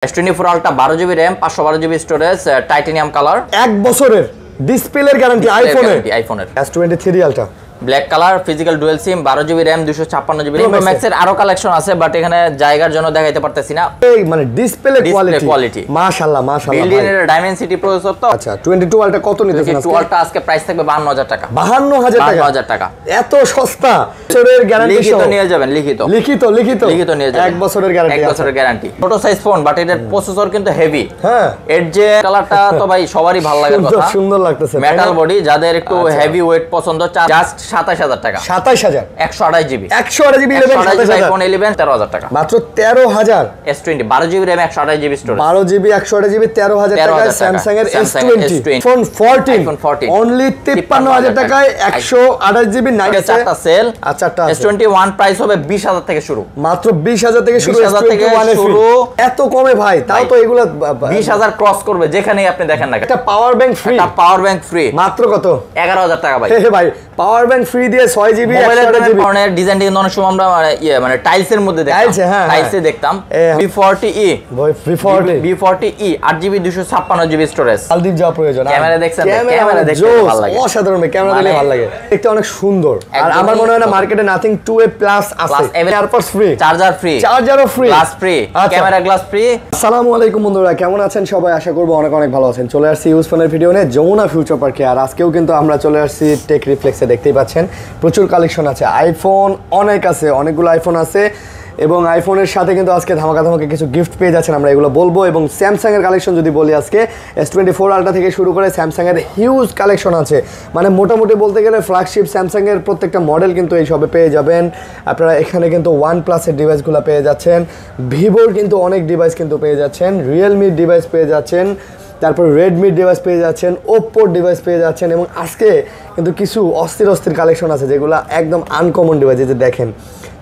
S24 Ultra 12GB RAM 512GB storage titanium colour 1 বছরের ডিসপ্লের guarantee আইফোনের S23 Ultra black colour physical dual SIM 12GB RAM 256GB Pro Max এর আরো collection আছে but এখানে জায়গার জন্য দেখাইতে পারতেছি না এই মানে ডিসপ্লে কোয়ালিটি মাশাআল্লাহ বিল্ডিং এর ডাইমেনসিটি প্রসেসর তো আচ্ছা 22 Ultra কত নিতেছেন আজকে 22 Ultra আজকে প্রাইস থাকবে 52000 টাকা 52000 টাকা এত সস্তা বছরের গ্যারান্টি লিখিত নিয়ে যাবেন লিখিত নিয়ে যাবেন 1 বছরের গ্যারান্টি 1 বছরের গ্যারান্টি ছোট সাইজ ফোন বাট এটার প্রসেসর কিন্তু হেভি হ্যাঁ এর যে কালারটা তো ভাই সবারই ভালো লাগার কথা সুন্দর লাগতেছে মেটাল বডি যাদের একটু হেভি ওয়েট পছন্দ জাস্ট 27000 টাকা 27000 128GB 128GB 11 আইফোন 11 13000 টাকা মাত্র 13000 S20 12GB RAM 128GB storage 12GB 128GB 13000 টাকা Samsung এর S20 ফোন 14 অনলি 53000 টাকায় 128GB নাইট চারটা সেল আচ্ছা S21 প্রাইস হবে 20000 থেকে শুরু মাত্র 20000 থেকে শুরু 20000 থেকে শুরু এত কমে ভাই তাও তো এগুলা 20000 ক্রস করবে যেখানেই আপনি দেখেন না একটা পাওয়ার ব্যাংক ফ্রি মাত্র কত 11000 টাকা ভাই ভাই পাওয়ার ব্যাংক ফ্রি দিয়ে 6GB 128GB ফোনের ডিজাইন অনেক সময় আমরা মানে টাইলসের মধ্যে দেখতাম টাইলসে দেখতাম B40e B40e 8GB 256GB storage আলদীপ যা প্রয়োজন ক্যামেরা দেখছেন ক্যামেরা দেখতে ভালো লাগে অসাধারণ ক্যামেরা দিলে ভালো লাগে দেখতে অনেক সুন্দর আর আমার মনে হয় না মার্কেটে নাথিং 2a প্লাস আছে এয়ারপডস ফ্রি চার্জারও free glass free camera glass free আসসালামু আলাইকুম বন্ধুরা কেমন আছেন সবাই আশা করব অনেক ভালো আছেন চলে আসছি ইউজ ফোনের ভিডিও নিয়ে যমুনা ফিউচার পার্কে আর আজকেও কিন্তু আমরা চলে আসছি টেক রিফ্লেক্সে দেখতেই পাচ্ছেন প্রচুর কালেকশন আছে আইফোন অনেকগুলো আইফোন আছে এবং আইফোনের সাথে কিন্তু আজকে ধামাকা কিছু গিফট পেয়ে যাচ্ছেন আমরা এগুলো বলবো এবং স্যামসাং এর কালেকশন যদি বলি আজকে S24 Ultra থেকে শুরু করে স্যামসাং এর হিউজ কালেকশন আছে মানে মোটামুটি বলতে গেলে ফ্ল্যাগশিপ স্যামসাং এর প্রত্যেকটা মডেল কিন্তু এই সবে পেয়ে যাবেন আপনারা এখানে কিন্তু OnePlus এর ডিভাইসগুলো পেয়ে যাচ্ছেন ভিভোর কিন্তু অনেক ডিভাইস কিন্তু পেয়ে যাচ্ছেন রিয়েলমির ডিভাইস পেয়ে যাচ্ছেন তারপর রেডমির ডিভাইস পেয়ে যাচ্ছেন ওপ্পোর ডিভাইস পেয়ে যাচ্ছেন এবং আজকে কিন্তু কিছু অস্থির কালেকশন আছে যেগুলো একদম আনকমন ডিভাইস যে দেখেন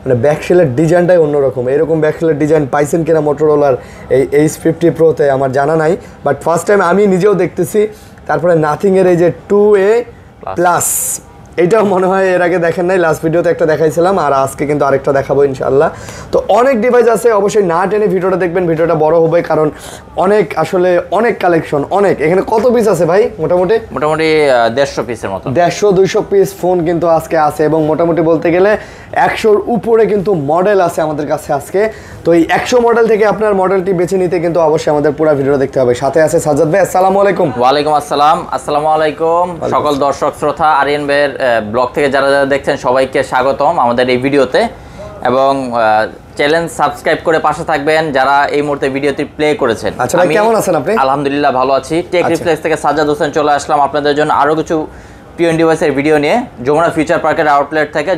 মানে ব্যাকশেলের ডিজাইনটাই অন্যরকম এরকম ব্যাকশেলের ডিজাইন পাইছেন কিনা মোটরোলার এই H50 Proতে আমার জানা নাই বাট ফার্স্ট টাইম আমি নিজেও দেখতেছি তারপরে নাথিংয়ের এই যে 2a প্লাস এইটাও মনে হয় এর আগে দেখেন নাই লাস্ট ভিডিওতে একটা দেখাইছিলাম আর আজকে কিন্তু আরেকটা দেখাবো ইনশাআল্লাহ তো অনেক ডিভাইস আছে অবশ্যই না টেনে ভিডিওটা দেখবেন ভিডিওটা বড় হবে কারণ অনেক কালেকশন এখানে কত পিস আছে ভাই মোটামুটি 150 পিসের মতো 150-200 পিস ফোন কিন্তু আজকে আছে এবং মোটামুটি বলতে গেলে 100-র উপরে কিন্তু মডেল আছে আমাদের কাছে আজকে তো এই 100 মডেল থেকে আপনার মডেলটি বেছে নিতে কিন্তু অবশ্যই আমাদের পুরো ভিডিওটা দেখতে হবে সাথে আছে সাজ্জাদ ভাই আসসালামু আলাইকুম ওয়ালাইকুম আসসালাম আসসালামু আলাইকুম সকল দর্শক শ্রোতা আরিয়ান ভাইয়ের ব্লগ থেকে যারা দেখছেন সবাইকে স্বাগতম আমাদের এই ভিডিওতে এবং চ্যানেল সাবস্ক্রাইব করে পাশে থাকবেন যারা এই মুহূর্তে ভিডিওটি প্লে করেছেন আচ্ছা ভাই কেমন আছেন আপনি আলহামদুলিল্লাহ ভালো আছি টেক রিফ্লেক্স থেকে সাজ্জাদ হোসেন চলে আসলাম আপনাদের জন্য আরো কিছু পিওন ডিভাইসের ভিডিও নিয়ে যমুনা ফিউচার পার্কের আউটলেট থেকে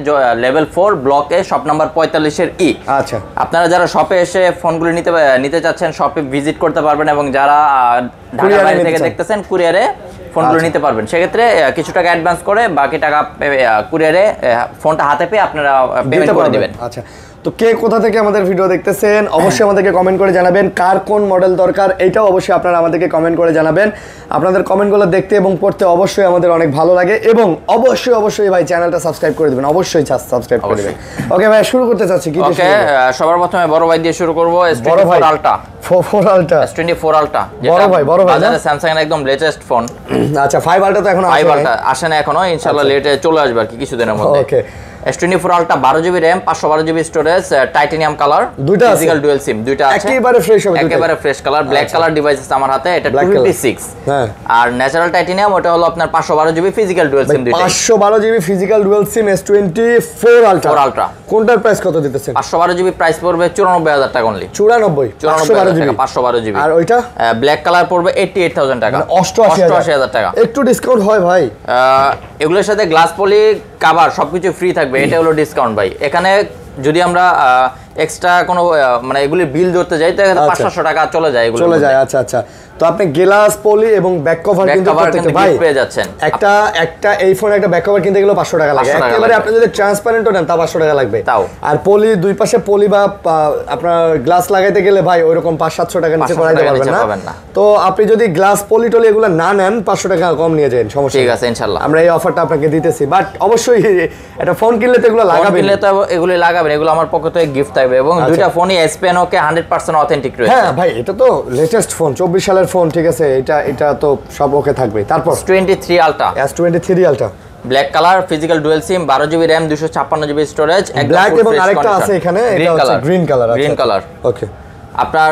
লেভেল 4 ব্লক এ শপ নাম্বার 45 এর ই আচ্ছা আপনারা যারা শপে এসে ফোনগুলো নিতে চাচ্ছেন শপে ভিজিট করতে পারবেন এবং যারা ঢাকা বাইরে থেকে দেখতেছেন কুরিয়ারে ফোনগুলো নিতে পারবেন সেক্ষেত্রে কিছু টাকা অ্যাডভান্স করে বাকি টাকা কুরিয়ারে ফোনটা হাতে পেয়ে আপনারা পেমেন্ট করে দিবেন আচ্ছা তো কে কোথা থেকে আমাদের ভিডিও দেখতেছেন অবশ্যই আমাদেরকে কমেন্ট করে জানাবেন কার কোন মডেল দরকার এইটাও অবশ্যই আপনারা আমাদেরকে কমেন্ট করে জানাবেন আপনাদের কমেন্টগুলো দেখতে এবং পড়তে অবশ্যই আমাদের অনেক ভালো লাগে এবং অবশ্যই ভাই চ্যানেলটা সাবস্ক্রাইব করে দিবেন অবশ্যই সাবস্ক্রাইব করে দিবেন ওকে ভাই শুরু করতে চাচ্ছি কি ওকে সবার প্রথমে বড় ভাই দিয়ে শুরু করব S24 Ultra S24 Ultra বড় ভাই বাজারে স্যামসাং এর একদম লেটেস্ট ফোন আচ্ছা 5 Ultra তো এখনো আসে না এখনো ইনশাআল্লাহ লেটে চলে আসবে আর কিছুদিনের মধ্যে ওকে S24 Ultra 12GB RAM 512GB storage titanium colour দুইটা ফিজিক্যাল ডুয়াল সিম দুইটা আছে একেবারে fresh colour black colour device আছে আমার হাতে এটা 256 হ্যাঁ আর ন্যাচারাল টাইটানিয়াম ওটা হলো আপনার 512GB ফিজিক্যাল ডুয়াল সিম দুইটা 512GB ফিজিক্যাল ডুয়াল সিম S24 Ultra কোনটার প্রাইস কত দিতেছেন 512GB প্রাইস পড়বে 94000 টাকা অনলি 94 512GB আর ওইটা ব্ল্যাক কালার পড়বে 88000 টাকা 88000 টাকা একটু ডিসকাউন্ট হয় ভাই এগুলোর সাথে গ্লাস পলি কভার সবকিছু ফ্রি থাকবে এটা হলো ডিসকাউন্ট ভাই এখানে যদি আমরা এক্সট্রা কোনো মানে এগুলি বিল ধরতে যাই তাহলে 500 টাকা চলে যায় আচ্ছা তো আপনি গ্লাস পলি এবং ব্যাক কভার কিন্তু প্রত্যেকটা ভাই পেয়ে যাচ্ছেন একটা এই ফোনে একটা ব্যাক কভার কিনতে গেলে 500 টাকা লাগে একেবারে আপনি যদি ট্রান্সপারেন্টও নেন তা 500 টাকা লাগবে তাও আর পলি দুই পাশে পলি বা আপনার গ্লাস লাগাইতে গেলে ভাই ওইরকম 500-700 টাকা নিচে করাইতে পারবেন না তো আপনি যদি গ্লাস পলি টলি এগুলো না নেন 500 টাকা কম নিয়ে যান সমস্যা ঠিক আছে ইনশাআল্লাহ আমরা এই অফারটা আপনাকে দিতেছি বাট অবশ্যই একটা ফোন কিনলে তো এগুলো লাগাবেন এগুলো লাগাবেন এগুলো আমার পক্ষ থেকে গিফট থাকবে যাবে এবং দুইটা ফোনই S Pen ওকে 100% অথেন্টিক রয়েছে। হ্যাঁ ভাই এটা তো লেটেস্ট ফোন 24 সালের ফোন, ঠিক আছে, এটা তো সব ওকে থাকবে। তারপর S23 Ultra, S23 Ultra black colour, physical dual SIM, 12GB RAM, 256GB storage, black এবং আরেকটা আছে এখানে, এটা হচ্ছে green colour. Green colour, okay. আপনার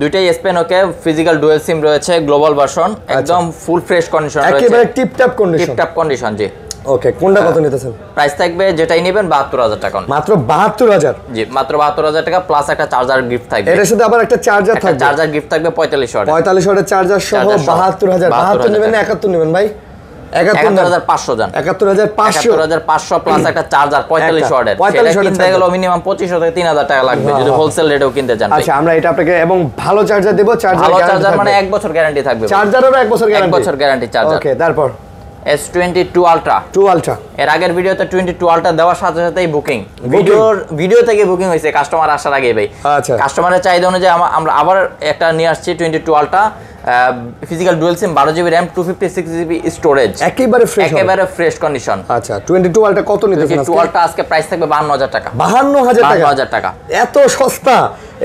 দুইটাই S Pen okay, physical dual SIM রয়েছে, গ্লোবাল ভার্সন, একদম ফুল ফ্রেশ কন্ডিশন রয়েছে, একেবারে tip top condition. Tip top condition, জি। ওকে, কোনটা কত নিতেছেন? প্রাইস থাকবে যেটাই নেবেন 72000 টাকা, মাত্র 72000। জি, মাত্র 72000 টাকা প্লাস একটা চার্জার গিফট থাকবে। এর সাথে আবার একটা চার্জার থাকবে, চার্জার গিফট থাকবে 45 ওয়াট, 45 ওয়াটের চার্জার সহ 72000। 72 নেবেন না 71 নেবেন ভাই? 71500 জান, 71500 প্লাস একটা চার্জার 45 ওয়াটের, সেটা কিনতে গেলে মিনিমাম 2500 থেকে 3000 টাকা লাগবে যদি হোলসেল রেটেও কিনতে চান। আচ্ছা, আমরা এটা আপনাকে এবং ভালো চার্জার দেব, ভালো চার্জার মানে 1 বছর গ্যারান্টি থাকবে, চার্জারেরও 1 বছর গ্যারান্টি, 1 বছর গ্যারান্টি চার্জার। ওকে, তারপর S22 Ultra, এর আগের ভিডিওতে 22 Ultra দেওয়ার সাথে সাথেই বুকিং, ভিডিও থেকে বুকিং হয়েছে কাস্টমার আসার আগে ভাই। আচ্ছা, কাস্টমারের চাহিদা অনুযায়ী আমরা আবার একটা নিয়ে আসছি 22 Ultra, physical dual SIM, 12GB RAM, 256GB storage, একেবারে ফ্রেশ কন্ডিশন। আচ্ছা, 22 Ultra কত নিতেছেন আজকে? 22 Ultra আজকে প্রাইস থাকবে 52000 টাকা। 52000 টাকা, এত সস্তা?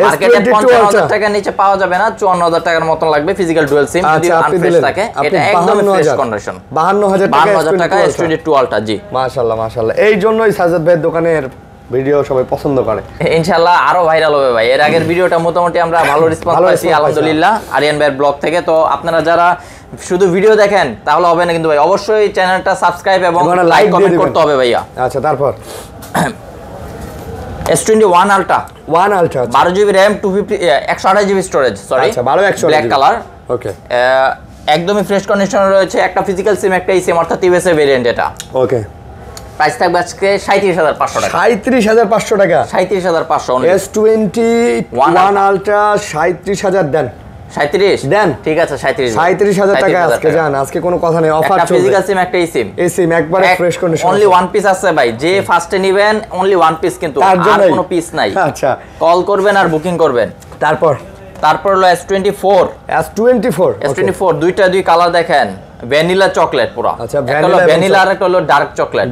মার্কেটে 55000 টাকা নিচে পাওয়া যাবে না, 54000 টাকার মতন লাগবে ফিজিক্যাল ডুয়াল সিম যদি আনফ্রেশ থাকে। এটা একদম ফ্রেশ কন্ডিশন, 52000 টাকা S22 Ultra, জি। মাশাআল্লাহ মাশাআল্লাহ, এই জন্যই সাজ্জাদ ভাইয়ের দোকানের ভিডিও সবাই পছন্দ করে, ইনশাআল্লাহ আরো ভাইরাল হবে ভাই। এর আগের ভিডিওটা মোটামুটি আমরা ভালো রেসপন্স পাইছি আলহামদুলিল্লাহ, আরিয়ান ভাইয়ের ব্লগ থেকে। তো আপনারা যারা শুধু ভিডিও দেখেন তাহলে হবে না কিন্তু ভাই, অবশ্যই চ্যানেলটা সাবস্ক্রাইব এবং লাইক কমেন্ট করতে হবে ভাইয়া। আচ্ছা, তারপর S21 Ultra, 12GB RAM, 128GB storage, sorry, আচ্ছা 121GB ব্ল্যাক কালার, ওকে, একদমই ফ্রেশ কন্ডিশনে রয়েছে, একটা ফিজিক্যাল সিম একটা eSIM অর্থাৎ ইউএস এর ভেরিয়েন্ট এটা। ওকে, প্রাইস থাকবে আজকে 37500 টাকা, 37500 টাকা, 37500 S21 Ultra 37000 দেন, 37 দেন, ঠিক আছে 37000 টাকা আজকে জান, আজকে কোনো কথা নেই, অফার চলবে। একটা ফিজিক্যাল সিম একটা eSIM একবারে fresh condition, only one piece আছে ভাই, যে ফার্স্টে নেবেন অনলি ওয়ান পিস, কিন্তু আর কোনো পিস নাই। আচ্ছা, কল করবেন আর বুকিং করবেন। তারপর হলো S24 দুই কালার দেখেন, ভ্যানিলা চকলেট পুরো। আচ্ছা, ভ্যানিলা আর একটা হলো ডার্ক চকলেট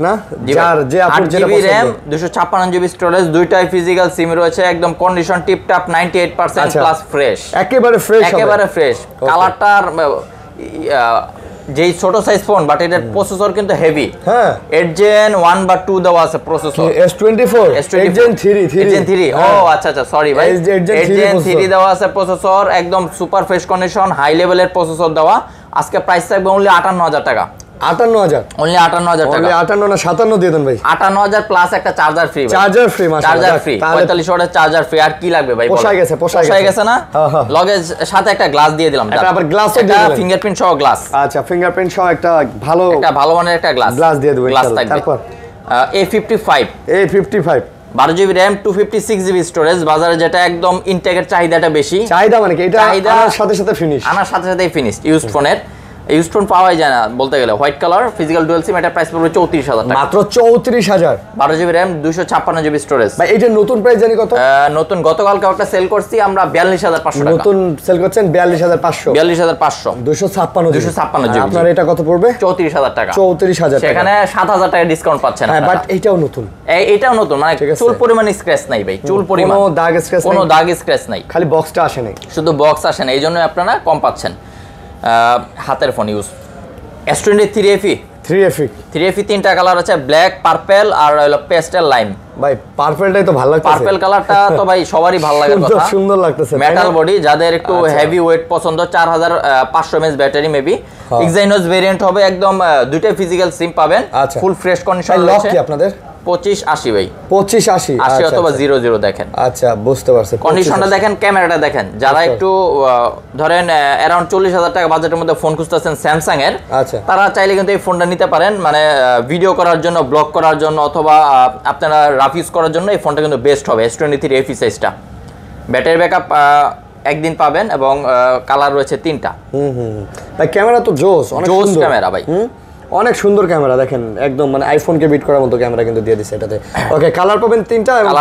না, যার যে আপনি যেটা পছন্দ। 8GB RAM, 256GB স্টোরেজ, দুইটাই ফিজিক্যাল সিম রয়েছে, একদম condition tip top, 98% plus fresh, একেবারে ফ্রেশ। কালারটার যেই ছোট সাইজ ফোন, বাট এটার প্রসেসর কিন্তু হেভি। হ্যাঁ, 8 Gen 1 বা 2 দেওয়া আছে প্রসেসর। S24 8 Gen 3 ও আচ্ছা সরি ভাই, 8 Gen 3 দেওয়া আছে প্রসেসর, একদম সুপার ফ্রেশ কন্ডিশন, হাই লেভেলের প্রসেসর দেওয়া। আজকে প্রাইস থাকবে অনলি 58000 টাকা, 58000, অনলি 58000 টাকা, 58 না 57 দিয়ে দেন ভাই, 58000 প্লাস একটা চার্জার ফ্রি, মাশাআল্লাহ, 45 ওয়াটের চার্জার ফ্রি। আর কি লাগবে ভাই? পোষায় গেছে না? লগে সাথে একটা গ্লাস দিয়ে দিলাম, এটা আবার গ্লাসও দিয়ে দিলাম, ফিঙ্গারপ্রিন্ট সহ গ্লাস। আচ্ছা, ফিঙ্গারপ্রিন্ট সহ একটা ভালো মানের একটা গ্লাস দিয়ে দেব ইনশাআল্লাহ। তারপর A55 12GB RAM, 256GB storage, বাজারে যেটা একদম ইনটেকের চাহিদাটা বেশি। চাহিদা মানে কি? এটা আনার সাথে সাথেই ফিনিশ, ইউজড ফোনের ইউজড ফোন পাওয়াই যায় না বলতে গেলে। হোয়াইট কালার, ফিজিক্যাল ডুয়াল সিম, এটা প্রাইস পড়বে 34000 টাকা, মাত্র 34000, 12GB RAM, 256GB স্টোরেজ। ভাই এটা নতুন প্রাইস জানি কত? নতুন গতকালকে একটা সেল করছি আমরা 42500 টাকা, নতুন সেল করছেন 42500, 256 আপনার এটা কত পড়বে? 34000 টাকা, 34000 টাকা, সেখানে 7000 টাকা ডিসকাউন্ট পাচ্ছেন। হ্যাঁ, বাট এটাও নতুন, মানে চুল পরিমাণ স্ক্র্যাচ নাই ভাই, চুল পরিমাণ কোনো দাগ স্ক্র্যাচ নাই, খালি বক্সটা আসে নাই, শুধু বক্স আসে না, এই জন্য আপনারা কম পাচ্ছেন। হাতের ফোন ইউজ S23 FE 3টা কালার আছে, ব্ল্যাক, পার্পল আর হলো পেস্টেল লাইম। ভাই পার্পলটাই তো ভালো লাগছে, পার্পল কালারটা তো ভাই সবারই ভালো লাগার কথা, সুন্দর লাগতেছে, মেটাল বডি, যাদের একটু হেভি ওয়েট পছন্দ, 4500 mAh ব্যাটারি, মেবি এক্সাইনোস ভেরিয়েন্ট হবে, একদম দুইটা ফিজিক্যাল সিম পাবেন, ফুল ফ্রেশ কন্ডিশন রয়েছে। আপনাদের 2580 ভাই, 2580 অথবা 00 দেখেন। আচ্ছা, বুঝতে পারছি, কন্ডিশনটা দেখেন, ক্যামেরাটা দেখেন। যারা একটু ধরেন অ্যারাউন্ড 40000 টাকা বাজেটের মধ্যে ফোন খুঁজতেছেন স্যামসাং এর, তারা চাইলে কিন্তু এই ফোনটা নিতে পারেন, মানে ভিডিও করার জন্য, ব্লগ করার জন্য, অথবা আপনারা রাফ ইউজ করার জন্য এই ফোনটা কিন্তু বেস্ট হবে। S23 FE সাইজটা, ব্যাটারি ব্যাকআপ একদিন পাবেন এবং কালার রয়েছে 3টা। ভাই ক্যামেরা তো জোস, অনেক জোস ক্যামেরা ভাই, অনেক সুন্দর ক্যামেরা, দেখেন একদম মানে আইফোনকে বিট করার মতো ক্যামেরা কিন্তু দিয়ে দিছে এটাতে। ওকে, কালার পাবেন 3টা এবং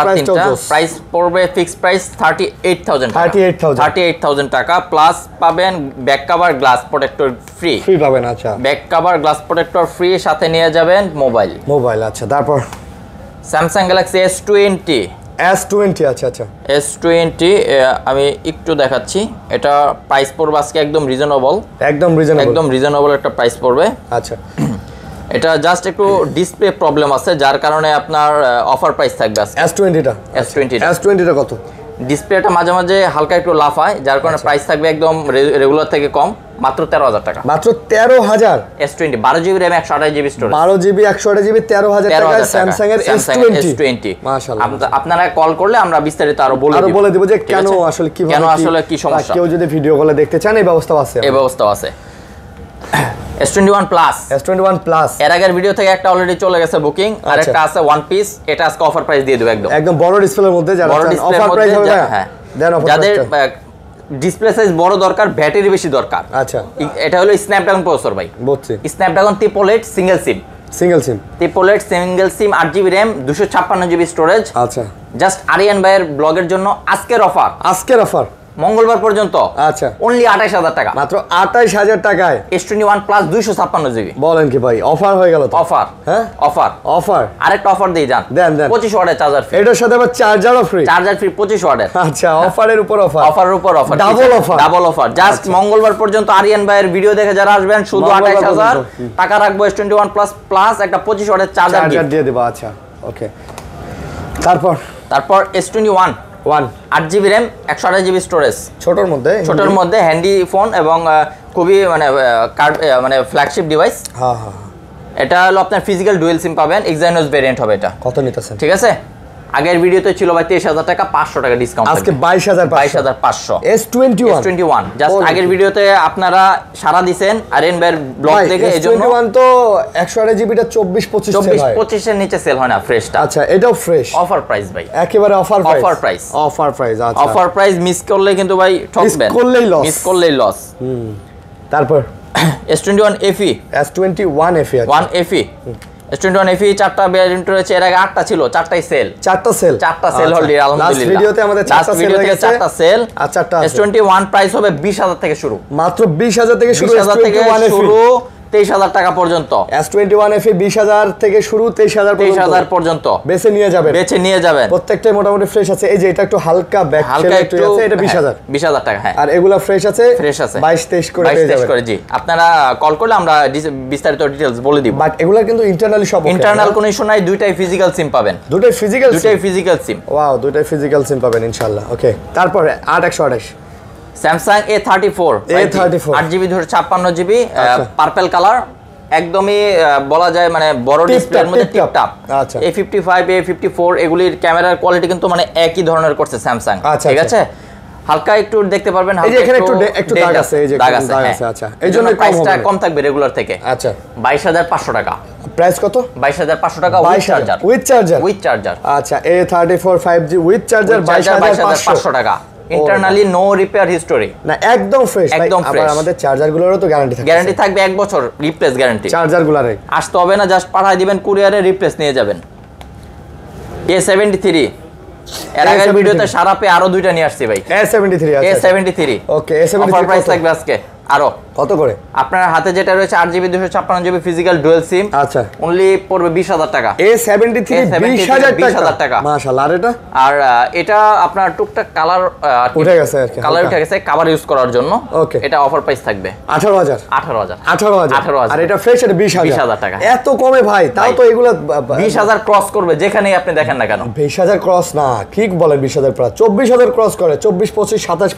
প্রাইস পড়বে ফিক্স প্রাইস 38000 টাকা, প্লাস পাবেন back cover glass protector free পাবেন। আচ্ছা, back cover glass protector free, সাথে নিয়ে যাবেন মোবাইল। আচ্ছা, তারপর Samsung Galaxy S20 S20 আচ্ছা আচ্ছা S20 আমি একটু দেখাচ্ছি, এটা প্রাইস পড়বে আজকে একদম রিজনেবল, একদম রিজনেবল একটা প্রাইস পড়বে। আচ্ছা এটা জাস্ট একটু ডিসপ্লে প্রবলেম আছে, যার কারণে আপনার অফার প্রাইস থাকবে আজকে। S20 টা কত? ডিসপ্লেটা মাঝে মাঝে হালকা একটু লাফায়, যার কারণে প্রাইস থাকবে একদম রেগুলার থেকে কম, মাত্র 13,000 টাকা। মাত্র 13,000? S20 12GB RAM 128GB storage, 12GB 128GB 13,000 টাকা স্যামসাং এর S20 মাশাআল্লাহ। আপনারা কল করলে আমরা বিস্তারিত আরো বলে দিব যে কেন আসলে কিভাবে কি সমস্যা, কেউ যদি ভিডিও কলে দেখতে চান এই ব্যবস্থা আছে, S21 প্লাস এর আগের ভিডিও থেকে একটা অলরেডি চলে গেছে বুকিং, আর একটা আছে ওয়ান পিস, এটা আজকে অফার প্রাইস দিয়ে দেব একদম বড় ডিসপ্লের মধ্যে, যারা অফার প্রাইস হবে হ্যাঁ, যাদের ডিসপ্লে সাইজ বড় দরকার, ব্যাটারি বেশি দরকার। আচ্ছা এটা হলো স্ন্যাপড্রাগন প্রসেসর ভাই, বুঝছি। স্ন্যাপড্রাগন 888 সিঙ্গেল সিম 888 সিঙ্গেল সিম 8GB RAM 256GB স্টোরেজ। আচ্ছা জাস্ট আরিয়ান ভাইয়ের ব্লগের জন্য আজকের অফার মঙ্গলবার পর্যন্ত, আচ্ছা অনলি 28,000 টাকা, মাত্র 28,000 টাকায় S21 প্লাস 256GB। বলেন কি ভাই, অফার হয়ে গেল তো? অফার, হ্যাঁ অফার, আরেকটা অফার দিয়ে যান, দেন 25 ওয়াটের চার্জার ফ্রি, এটার সাথে আবার চার্জারও ফ্রি, 25 ওয়াটের। আচ্ছা অফারের উপর অফারের উপর অফার, ডাবল অফার। জাস্ট মঙ্গলবার পর্যন্ত আরিয়ান ভাইয়ের ভিডিও দেখে যারা আসবেন শুধু 28,000 টাকা রাখবো, S21 প্লাস একটা 25 ওয়াটের চার্জার দিয়ে দেব। আচ্ছা ওকে, তারপর S21 8GB RAM 128GB storage, ছোটর মধ্যে হ্যান্ডি ফোন এবং খুবই মানে ফ্ল্যাগশিপ ডিভাইস। এটা হলো আপনার ফিজিক্যাল ডুয়েল সিম পাবেন, এক্সাইনোস ভেরিয়েন্ট হবে। এটা কত নিতেছেন? ঠিক আছে, আগের ভিডিওতে ছিল ভাই 23,000 টাকা, 500 টাকা ডিসকাউন্ট, আজকে 22,500 S21 জাস্ট আগের ভিডিওতে আপনারা সারা দিবেন আরিয়ান ভাইয়ের ব্লগ দেখে, এজন্য S21 তো 128GB টা 24-25 এর নিচে সেল হয় না ফ্রেশটা। আচ্ছা এটাও ফ্রেশ, অফার প্রাইস ভাই, একেবারে অফার প্রাইস। আচ্ছা অফার প্রাইস মিস করলে কিন্তু ভাই ঠকবেন, মিস করলেই লস। তারপর S21 FE S21 FE 4টা ভেরিয়েন্ট রয়েছে, এর আগে 8টা ছিল, 4টাই সেল অলরেডি আলহামদুলিল্লাহ। লাস্ট ভিডিওতে আমাদের 4টা সেল হয়ে গেছে, 4টা সেল। আর 4টা S21 প্রাইস হবে 20,000 থেকে শুরু, মাত্র 20,000 থেকে শুরু, 23,000 টাকা পর্যন্ত। S21 FE 20,000 থেকে শুরু, 23,000 পর্যন্ত বেছে নিয়ে যাবেন। প্রত্যেকটাই মোটামুটি ফ্রেশ আছে। এই যে এটা একটু হালকা ব্যাক একটু আছে, এটা 20,000 টাকা। হ্যাঁ, আর এগুলা ফ্রেশ আছে 22-23 করে পেয়ে যাবেন। জি, আপনারা কল করলে আমরা বিস্তারিত ডিটেইলস বলে দিব। বাট এগুলা কিন্তু ইন্টারনালি সব ইন্টারনাল কোনো ইস্যু নাই, দুইটাই ফিজিক্যাল সিম পাবেন, দুইটাই ফিজিক্যাল সিম। ওয়াও, দুইটাই ফিজিক্যাল সিম পাবেন ইনশাআল্লাহ। ওকে, তারপরে 8/128 Samsung A34 8GB 256GB purple colour, একদমই বলা যায় মানে বড় ডিসপ্লের মধ্যে টিপটপ। আচ্ছা, A55 A54 এগুলির ক্যামেরার কোয়ালিটি কিন্তু মানে একই ধরনের করছে স্যামসাং। ঠিক আছে, হালকা একটু দেখতে পারবেন, হালকা একটু দাগ আছে, এই যে দাগ আছে। আচ্ছা, এইজন্য প্রাইসটা কম থাকবে রেগুলার থেকে। আচ্ছা, 22,500 টাকা প্রাইস। কত? 22,500 টাকা উইথ চার্জার। আচ্ছা, A34 5G উইথ চার্জার 22,500 টাকা। ইন্টারনালি নো রিপেয়ার হিস্টোরি, না একদম ফ্রেশ। আবার আমাদের চার্জারগুলোরও তো গ্যারান্টি থাকবে 1 বছর রিপ্লেস গ্যারান্টি। চার্জারগুলোরে আসতে হবে না, জাস্ট পাঠিয়ে দিবেন কুরিয়ারে, রিপ্লেস নিয়ে যাবেন। A73 এর আগের ভিডিওতে সারা পে আরো দুইটা নিয়ে আসছি ভাই। A73 ওকে, A73 অফার প্রাইস থাকবে আজকে আরো কত করে? আপনার হাতে যেটা রয়েছে 8GB 256GB ফিজিক্যাল ডুয়াল সিম, আচ্ছা, অনলি পড়বে 20,000 টাকা। A73 20,000 টাকা, মাশাআল্লাহ। আর এটা আপনার টুকটাক কালার উঠে গেছে, আর কি কালার উঠে গেছে কভার ইউজ করার জন্য। ওকে, এটা অফার প্রাইস থাকবে 18,000 আর এটা ফ্রেশ, এটা 20,000 টাকা। এত কমে ভাই, তাও তো এগুলা 20,000 ক্রস করবে যেখানেই আপনি দেখেন না কেন। 20,000 ক্রস না, ঠিক বলেন, 20,000 প্লাস, 24,000 ক্রস করে, 24 25 27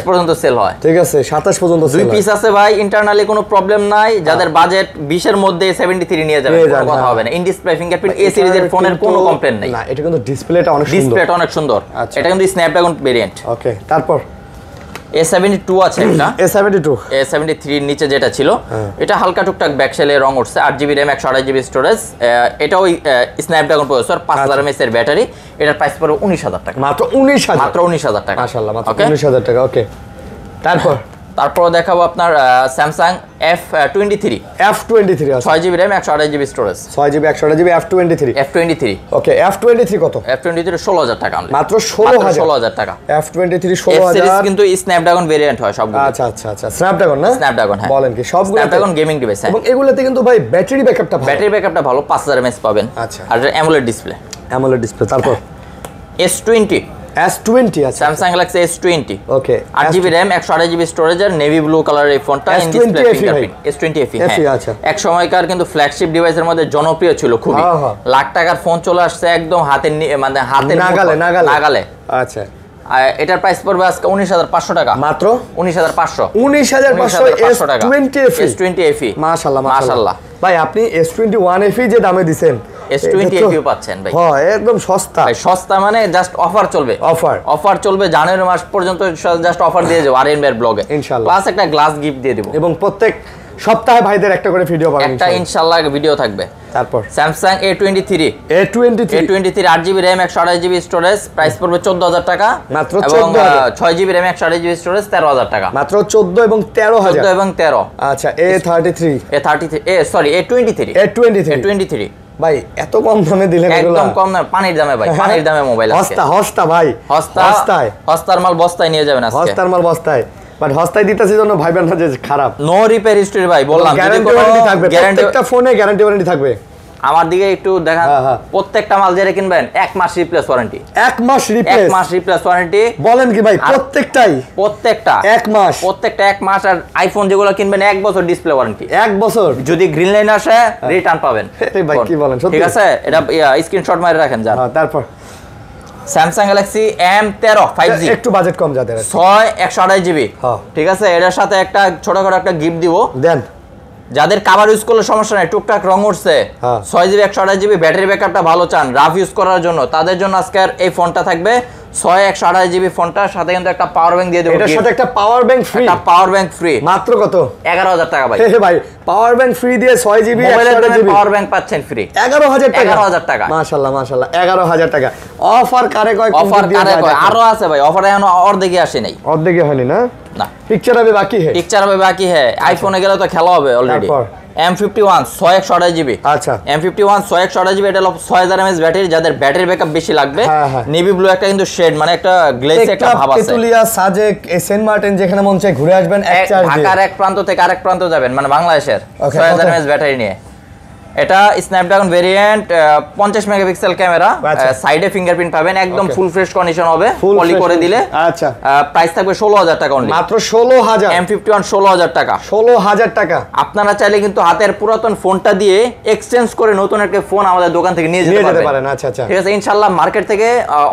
পর্যন্ত সেল হয়। ঠিক আছে, 27 পর্যন্ত দুই পিস আছে ভাই, ইন্টারনালি কোনো প্রবলেম নাই। যাদের বাজেট 20 এর মধ্যে 73 নিয়ে যাবেন, কোনো কথা হবে না। ইন ডিসপ্লে ফিঙ্গারপ্রিন্ট A সিরিজের ফোনের কোনো কমপ্লেইন নাই। না, এটা কিন্তু ডিসপ্লেটা অনেক সুন্দর। এটা কিন্তু স্ন্যাপড্রাগন ভেরিয়েন্ট। ওকে, তারপর A72 আছে একটা, A73 এর নিচে যেটা ছিল, এটা হালকা টুকটাক ব্যাকশেলে রং উঠছে, 8GB RAM 128GB স্টোরেজ। এটাও স্ন্যাপড্রাগন প্রসেসর, 5000 mAh এর ব্যাটারি। এটার প্রাইস পড়বে 19,000 টাকা, মাত্র 19,000 টাকা। মাশাআল্লাহ, মাত্র 19,000 টাকা। ওকে, তারপর দেখাবো আপনার স্যামসাং F23 আছে, 6GB RAM 128GB storage, 6GB 128GB F23। ওকে, F23 কত? F23 16,000 টাকা, মাত্র 16,000 টাকা। F23 16,000 সিরিজ কিন্তু স্ন্যাপড্রাগন ভেরিয়েন্ট হয় সবগুলো। আচ্ছা, স্ন্যাপড্রাগন না? স্ন্যাপড্রাগন, হ্যাঁ, বলেন কি সবগুলো স্ন্যাপড্রাগন গেমিং ডিভাইস। এবং এগুলোতে কিন্তু ভাই ব্যাটারি ব্যাকআপটা ভালো, 5000 mAh পাবেন। আচ্ছা, আর অ্যামোলেড ডিসপ্লে। তারপর S20 S20 আছে Samsung Galaxy S20 ওকে 8GB RAM 128GB স্টোরেজ আর নেভি ব্লু কালারের এই ফোনটা in display fingerprint S20 FE আচ্ছা এক সময়কার কিন্তু ফ্ল্যাগশিপ ডিভাইসের মধ্যে জনপ্রিয় ছিল খুবই লাখ টাকার ফোন চলে আসছে একদম হাতের মানে হাতের নাগালে আচ্ছা এটার প্রাইস পড়বে আজকে 19500 টাকা মাত্র 19500 টাকা S20 FE মাশাআল্লাহ ভাই আপনি S21 FE যে দামে দিবেন S20 FE পাচ্ছেন ভাই হ্যাঁ একদম সস্তা ভাই সস্তা মানে জাস্ট অফার চলবে অফার চলবে জানুয়ারি মাস পর্যন্ত জাস্ট অফার দিয়ে যাবো আরএন এর ব্লগে ইনশাআল্লাহ প্লাস একটা গ্লাস গিফট দিয়ে দেব এবং প্রত্যেক সপ্তাহে ভাইদের একটা করে ভিডিও পাবেন একটা ইনশাআল্লাহ ভিডিও থাকবে তারপর Samsung A23 8GB RAM 128GB storage price পড়বে 14000 টাকা মাত্র 14000 6GB RAM 128GB স্টোরেজ 13000 টাকা মাত্র 14 এবং 13000 14 এবং 13 আচ্ছা A33 সরি A23 ভাই এত কম দামে দিলেন এগুলো একদম কম না পানির দামে ভাই পানির দামে মোবাইল আছে হস্তা ভাই হস্তার মাল বস্তায় নিয়ে যাবেন আজকে হস্তার মাল বস্তায় বাট হস্তায় দিতেছি জন্য ভাইবেন না যে খারাপ নো রিপেয়ার হিস্টরি ভাই বললাম গ্যারান্টি ওয়ারেন্টি থাকবে প্রত্যেকটা ফোনে গ্যারান্টি ওয়ারেন্টি থাকবে আমার দিকে একটু দেখান প্রত্যেকটা মাল যেটা কিনবেন 1 মাস রিপ্লেস ওয়ারেন্টি 1 মাস রিপ্লেস ওয়ারেন্টি বলেন কি ভাই প্রত্যেকটা 1 মাস প্রত্যেকটা 1 মাস আর আইফোন যেগুলো কিনবেন 1 বছর ডিসপ্লে ওয়ারেন্টি 1 বছর যদি গ্রিন লাইন আসে রিটার্ন পাবেন এই ভাই কি বলেন সত্যি ঠিক আছে এটা স্ক্রিনশট মারে রাখেন যা তারপর Samsung Galaxy M13 5G একটু বাজেট কম যাদের 128GB ঠিক আছে এটার সাথে একটা ছোটখাটো একটা গিফট দিব দেন যাদের কভার ইউজ করলে সমস্যা নাই টুকটাক রং উঠছে 6GB 128GB ব্যাটারি ব্যাকআপটা ভালো চান রাফ ইউজ করার জন্য তাদের জন্য আজকের এই ফোনটা থাকবে 128GB ফোনটার সাথে কিন্তু একটা পাওয়ার ব্যাংক দিয়ে দেব এটার সাথে একটা পাওয়ার ব্যাংক ফ্রি মাত্র কত 11000 টাকা ভাই ভাই পাওয়ার ব্যাংক ফ্রি দিয়ে 6GB পাওয়ার ব্যাংক পাচ্ছেন ফ্রি 11000 টাকা মাশাআল্লাহ 11000 টাকা অফার কারে কয় আরো আছে ভাই অফার এখনো অর্ধেকই আসে নাই অর্ধেকই হয়নি না পিকচার হবে বাকি হ্যায় আইফোনে গেলে তো খেলা হবে অলরেডি M51 128GB আচ্ছা M51 128GB এটা হলো 6000 mAh ব্যাটারি যাদের ব্যাটারি ব্যাকআপ বেশি লাগবে নেভি ব্লু একটা কিন্তু শেড মানে একটা গ্লেজ একটা ভাব আছে তেতুলিয়া সাজেক সেন্ট মার্টিন যেখানে মন চায় ঘুরে আসবেন এক চার্জ দিয়ে ঢাকার এক প্রান্ত থেকে আরেক প্রান্ত যাবেন মানে বাংলাদেশের 6000 mAh ব্যাটারি নিয়ে এটা স্ন্যাপড্রাগন ভেরিয়েন্ট 50 মেগাপিক্সেল ক্যামেরা সাইডে ফিঙ্গারপ্রিন্ট পাবেন একদম ফুল ফ্রেশ কন্ডিশন হবে পলি করে দিলে আচ্ছা প্রাইস থাকবে 16000 টাকা অনলি মাত্র 16000 M51 16000 টাকা আপনারা চাইলে কিন্তু হাতের পুরাতন ফোনটা দিয়ে এক্সচেঞ্জ করে নতুন একটা ফোন আমাদের দোকান থেকে নিয়ে যেতে পারেন আচ্ছা ঠিক আছে ইনশাআল্লাহ মার্কেট থেকে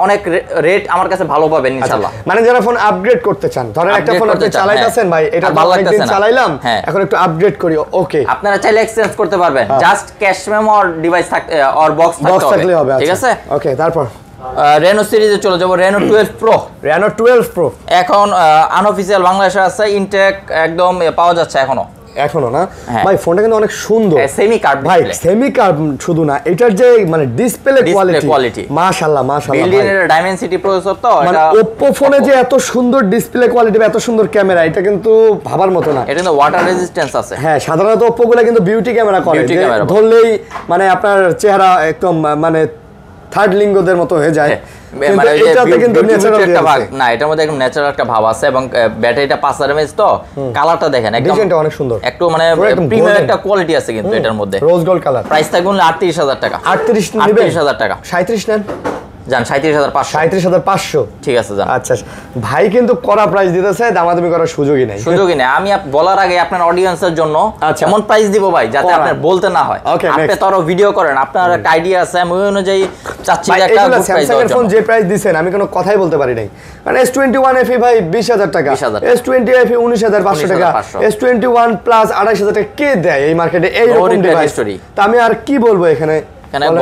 অনেক রেট আমার কাছে ভালো পাবেন ইনশাআল্লাহ মানে যারা ফোন আপগ্রেড করতে চান ধরেন একটা ফোন আপনি চালাইতেছেন ভাই এটা ভালো লাগতেছে না চালাইলাম এখন একটু আপগ্রেড করি ওকে আপনারা চাইলে এক্সচেঞ্জ করতে পারবেন জাস্ট ক্যাশ মেমো আর ডিভাইস থাকতে আর বক্স থাকতে হবে ঠিক আছে ওকে তারপর Reno সিরিজে চলে যাব Reno 12 Pro এখন আনঅফিশিয়াল বাংলাদেশে আছে ইনটেক একদম পাওয়া যাচ্ছে এখনো না ভাই ফোনটা কিন্তু অনেক সুন্দর সেমি কার্ভ ভাই সেমি কার্ভ শুধু না এটার যে মানে ডিসপ্লে কোয়ালিটি মাশাআল্লাহ বিল্ডিং এর ডাইমেনসিটি প্রসেসর তো মানে Oppo ফোনে যে এত সুন্দর ডিসপ্লে কোয়ালিটি এত সুন্দর ক্যামেরা এটা কিন্তু ভাবার মতো না এটা কিন্তু ওয়াটার রেজিস্ট্যান্স আছে সাধারণত Oppo গুলো কিন্তু বিউটি ক্যামেরা করে ধরলেই মানে আপনার চেহারা একদম মানে থার্ড লিঙ্গদের মতো হয়ে যায় মানে এটাতে কিন্তু ন্যাচারাল একটা ভাব না এটার মধ্যে একদম ন্যাচারাল একটা ভাব আছে এবং ব্যাটারিটা 5000 mAh তো কালারটা দেখেন একদম ডিজাইনটা অনেক সুন্দর একটু মানে প্রিমিয়াম একটা কোয়ালিটি আছে কিন্তু এটার মধ্যে রোজ গোল্ড কালার প্রাইস থাকবে 38000 টাকা 38000 টাকা 37 নেন জান 37500 ঠিক আছে জান আচ্ছা ভাই কিন্তু করা প্রাইস দিতেছে দামাদামি করার সুযোগই নাই আমি বলার আগে আপনার অডিয়েন্সের জন্য এমন প্রাইস দিব ভাই যাতে আপনার বলতে না হয় আপনি তারও ভিডিও করেন আপনার একটা আইডিয়া আছে আমি ওই অনুযায়ী চাচ্ছি যে একটা গুড প্রাইস স্যামসাং এর ফোন যে প্রাইস দিবেন আমি কোনো কথাই বলতে পারি নাই মানে S21 FE ভাই 20000 টাকা S20 FE 19500 টাকা S21 প্লাস 28000 টাকা কে দেয় এই মার্কেটে এই রকম ডিভাইস তা আমি আর কি বলবো এখানে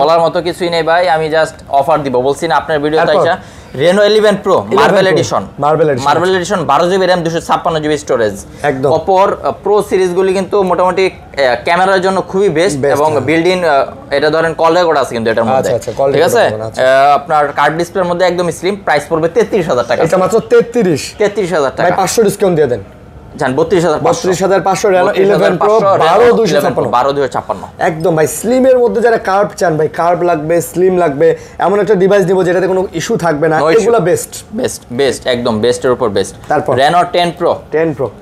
বলার মতো কিছুই নেই ভাই আমি জাস্ট অফার দিব বলছি না আপনার ভিডিওতে আইসা Reno 11 Pro marble edition 12GB RAM 256GB storage একদম অপর প্রো সিরিজগুলি কিন্তু মোটামুটি ক্যামেরার জন্য খুবই বেস্ট এবং বিল্ড ইন এটা ধরেন কল রেকর্ড আছে কিন্তু এটার মধ্যে ঠিক আছে আপনার কার্ড ডিসপ্লের মধ্যে একদম স্লিম প্রাইস পড়বে 33000 টাকা এটা মাত্র 33000 টাকা ভাই 500 ডিসকাউন্ট দিয়ে দেন জান 32500 Reno 11 Pro 12256 একদম ভাই স্লিমের মধ্যে যারা কার্ভ চান ভাই কার্ভ লাগবে স্লিম লাগবে এমন একটা ডিভাইস দিব যেটাতে কোনো ইস্যু থাকবে না এগুলো বেস্ট একদম বেস্টের উপর বেস্ট তারপর Reno 10 Pro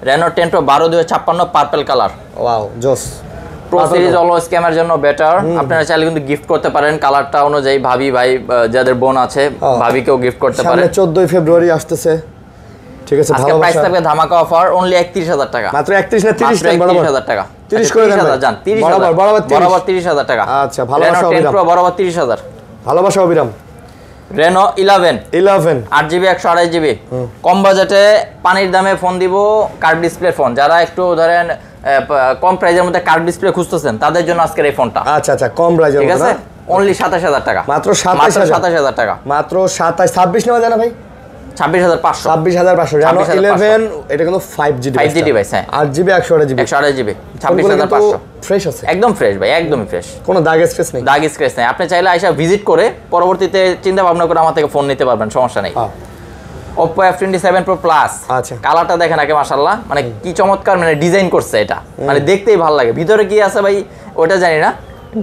Reno 10 Pro 12256 purple colour wow জোস প্রো সিরিজ অলওয়েজ ক্যামেরার জন্য বেটার। আপনারা চাইলে কিন্তু গিফট করতে পারেন কালারটা অনুযায়ী, ভাবি ভাই যাদের বোন আছে ভাবিকেও গিফট করতে পারেন। 14 ফেব্রুয়ারি আসতেছে, ঠিক আছে। আজকে প্রাইস থাকবে ধামাকা অফার অনলি 31000 টাকা। মাত্র 31 না 30 টাকা, 31000 টাকা। 30 করে দেন জান, 30000 বরাবর 30000 টাকা। আচ্ছা, ভালোবাসা অবিরাম। প্রো বরাবর 30000 ভালোবাসা অবিরাম। রেনো 11 8GB 128GB কম বাজেটে পানির দামে ফোন দিব, কার্ভ ডিসপ্লে ফোন। যারা একটু ধরেন কম প্রাইজের মধ্যে কার্ভ ডিসপ্লে খুঁজতেছেন তাদের জন্য আজকের এই ফোনটা। আচ্ছা, কম প্রাইজের মধ্যে, ঠিক আছে। অনলি 27000 টাকা, মাত্র 27000 টাকা, মাত্র 26 নেওয়া যায় না ভাই? 26500 Reno 11 এটা কিন্তু 5G ডিভাইস, হ্যাঁ 8GB 128GB 26500 ফ্রেশ আছে, একদম ফ্রেশ ভাই, একদমই ফ্রেশ, কোনো দাগ স্ক্র্যাচ নেই, আপনি চাইলে আইসা ভিজিট করে পরবর্তীতে চিন্তা ভাবনা করে আমার থেকে ফোন নিতে পারবেন, সমস্যা নেই। Oppo F27 Pro Plus, আচ্ছা কালারটা দেখেন আগে মাশাআল্লাহ, মানে কি চমৎকার মানে ডিজাইন করছে এটা, মানে দেখতেই ভালো লাগে। ভিতরে কি আছে ভাই ওটা জানি না,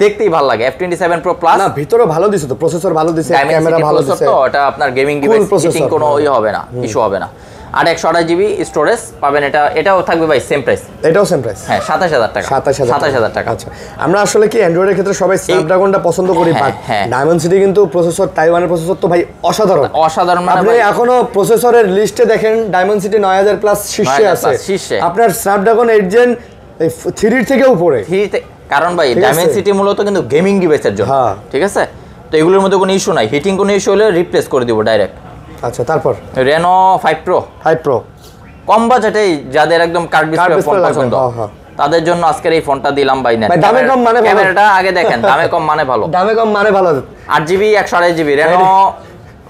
দেখতেই ভালো লাগে। F27 Pro Plus না, ভিতরে ভালো দিছে তো, প্রসেসর ভালো দিছে, ক্যামেরা ভালো দিছে, তো এটা আপনার গেমিং ডিভাইস হিটিং কোনো হবে না, ইস্যু হবে না। আর 128GB স্টোরেজ পাবেন, এটাও থাকবে ভাই সেম প্রাইস, এটাও সেম প্রাইস, হ্যাঁ 27000 টাকা, 27000 টাকা। আচ্ছা, আমরা আসলে কি অ্যান্ড্রয়েডের ক্ষেত্রে সবাই স্ন্যাপড্রাগনটা পছন্দ করি, বাট ডায়মন্ড সিটি কিন্তু প্রসেসর, তাইওয়ানের প্রসেসর তো ভাই অসাধারণ, মানে আপনি এখনো প্রসেসরের লিস্টে দেখেন ডায়মন্ড সিটি 9000 প্লাস শীর্ষে আছে, আপনার স্ন্যাপড্রাগন 8 জেন 3 থেকে উপরে, কারণ ভাই ডায়মন্ড সিটি মূলত কিন্তু গেমিং ডিভাইসের জন্য, ঠিক আছে। তো এগুলোর মধ্যে কোনো ইস্যু নাই, হিটিং কোনো ইস্যু হলে রিপ্লেস করে দিব ডাইরেক্ট। আচ্ছা, তারপর Reno 5 Pro কম বাজেটেই যাদের একদম কার্ভ ডিসপ্লে ফোন পছন্দ তাদের জন্য আজকের এই ফোনটা দিলাম ভাই। নেন দামে কম মানে ভালো, ক্যামেরাটা আগে দেখেন, দামে কম মানে ভালো, দামে কম মানে ভালো। 8GB 128GB Reno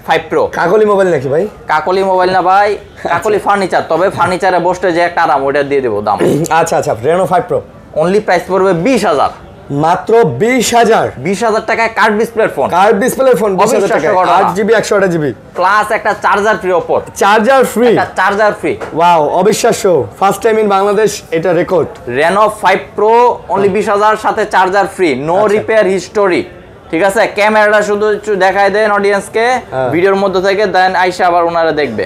5 Pro কাকলি মোবাইল নাকি ভাই? কাকলি মোবাইল না ভাই, কাকলি ফার্নিচার, তবে ফার্নিচারে বসতে যে একটা আরাম ওটা দিয়ে দেব দাম। আচ্ছা, Reno 5 Pro অনলি প্রাইস পড়বে 20000, মাত্র 20000 টাকায় কার্ভ ডিসপ্লের ফোন, 20000 টাকা, 8GB 128GB প্লাস একটা চার্জার ফ্রি। ওপর চার্জার ফ্রি, ওয়াও, অবিশ্বাস্য, ফার্স্ট টাইম ইন বাংলাদেশ, এটা রেকর্ড। Reno 5 Pro অনলি 20000 সাথে charger free, no repair history, ঠিক আছে। ক্যামেরাটা শুধু একটু দেখায় দেন অডিয়েন্সকে ভিডিওর মধ্যে থেকে, দেন আইসা আবার ওনারা দেখবে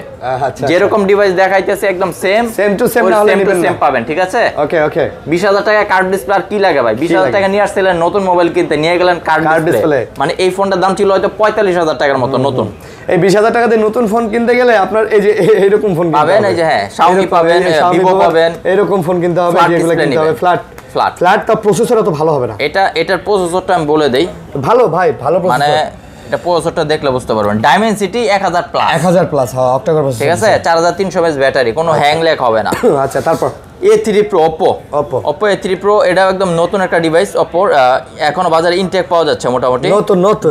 যেরকম ডিভাইস দেখাইতেছে একদম সেম টু সেম পাবেন, ঠিক আছে। ওকে 20000 টাকা কার্ভ ডিসপ্লে, আর কি লাগে ভাই? 20000 টাকা নিয়ে আসছিলেন নতুন মোবাইল কিনতে, নিয়ে গেলেন কার্ভ ডিসপ্লে, মানে এই ফোনটার দাম ছিল হয়তো 45000 টাকার মতো নতুন। এই 20000 টাকা দিয়ে নতুন ফোন কিনতে গেলে আপনার এই যে এইরকম ফোন পাবেন, এই যে হ্যাঁ Xiaomi পাবেন, Vivo পাবেন, এরকম ফোন কিনতে হবে, যেগুলো কিনতে হবে ফ্ল্যাট, তা প্রসেসর তো ভালো হবে না। এটার প্রসেসরটা আমি বলে দেই, ভালো ভাই, ভালো প্রসেসর, মানে এটা প্রসেসরটা দেখলে বুঝতে পারবেন। Dimensity 1000 প্লাস, হ্যাঁ অক্টাকোর প্রসেসর, ঠিক আছে। 4300 mAh ব্যাটারি, কোনো হ্যাং ল্যাগ হবে না। আচ্ছা, তারপর A3 Pro Oppo A3 Pro, এটা একদম নতুন একটা ডিভাইস Oppo, এখনো বাজারে ইনটেক পাওয়া যাচ্ছে, মোটামুটি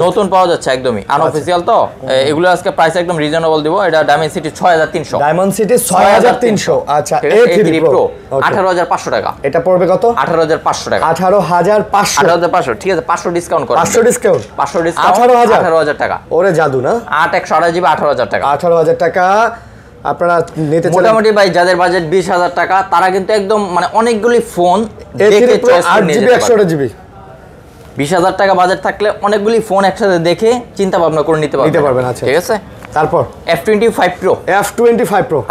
নতুন পাওয়া যাচ্ছে, একদমই আনঅফিশিয়াল। তো এগুলো আজকে প্রাইস একদম রিজনেবল দিব। এটা Dimensity 6300, আচ্ছা। A3 Pro 18500 টাকা, এটা পড়বে কত? 18500 টাকা, 18500, ঠিক আছে। 500 ডিসকাউন্ট করে, 500 ডিসকাউন্ট 18000 টাকা। ওরে জাদু না, 8 128GB 18000 টাকা, 18000 টাকা আপনারা নিতে চান। মোটামুটি ভাই যাদের বাজেট 20000 টাকা, তারা কিন্তু একদম মানে অনেকগুলি ফোন দেখে চয়েস করে নিতে পারবে। 8GB 20000 টাকা বাজেট থাকলে অনেকগুলি ফোন একসাথে দেখে চিন্তা ভাবনা করে নিতে পারবেন, আচ্ছা, ঠিক আছে। তারপর F25 Pro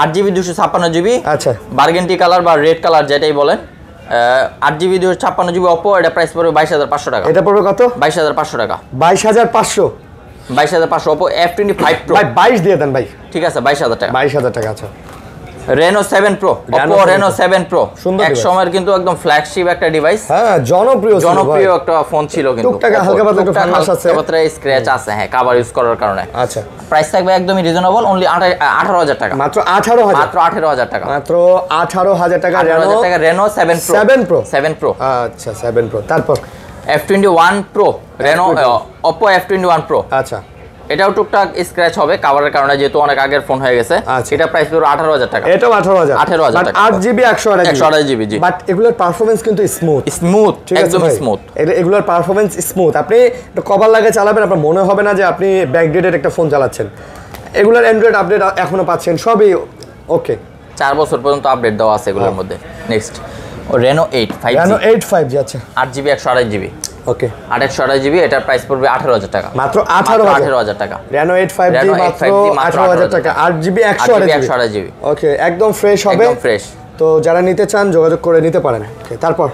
8GB 256GB, আচ্ছা, বার্গেন্ডি কালার বা রেড কালার যেটাই বলেন, 8GB 256GB Oppo, এটা প্রাইস পড়বে 22500 টাকা। এটা পড়বে কত? 22500 টাকা, 22500 Oppo F25 Pro, ভাই 22 দিয়ে দেন ভাই, ঠিক আছে, 22000 টাকা, 22000 টাকা। আচ্ছা, Reno 7 Pro Oppo Reno 7 Pro এক সময়ের কিন্তু একদম ফ্ল্যাগশিপ একটা ডিভাইস, হ্যাঁ জনপ্রিয় একটা ফোন ছিল, কিন্তু টুকটাক হালকা পাতলা একটু ফাঙ্গাস আছে, স্ক্র্যাচ আছে, হ্যাঁ কভার ইউজ করার কারণে। আচ্ছা, প্রাইস থাকবে একদমই রিজনেবল, অনলি 18000 টাকা, মাত্র 18000 টাকা, মাত্র 18000 টাকা। Reno 7 Pro, আচ্ছা 7 Pro। তারপর F21 Pro Oppo F21 Pro, আচ্ছা, এটাও টুকটাক স্ক্র্যাচ হবে কভারের কারণে, যেহেতু অনেক আগের ফোন হয়ে গেছে। এটা প্রাইস পুরো 18000 টাকা, এটাও 18000 টাকা, 8GB 128GB জি। বাট এগুলোর পারফরম্যান্স কিন্তু স্মুথ, একদম স্মুথ, এগুলোর পারফরম্যান্স স্মুথ। আপনি একটু কভার লাগে চালাবেন, আপনার মনে হবে না যে আপনি ব্যাকডেটেড একটা ফোন চালাচ্ছেন। এগুলোর অ্যান্ড্রয়েড আপডেট এখনো পাচ্ছেন, সবই ওকে, 4 বছর পর্যন্ত আপডেট দেওয়া আছে এগুলোর মধ্যে। নেক্সট Reno 8 5G, আচ্ছা, 8GB 128GB, ওকে, 8 128GB, এটার প্রাইস পড়বে 18000 টাকা, মাত্র 18000 টাকা। Reno 8 5G মাত্র 18000 টাকা, 8GB 128GB, ওকে, একদম ফ্রেশ হবে, একদম ফ্রেশ। তো যারা নিতে চান যোগাযোগ করে নিতে পারেন। ওকে, তারপর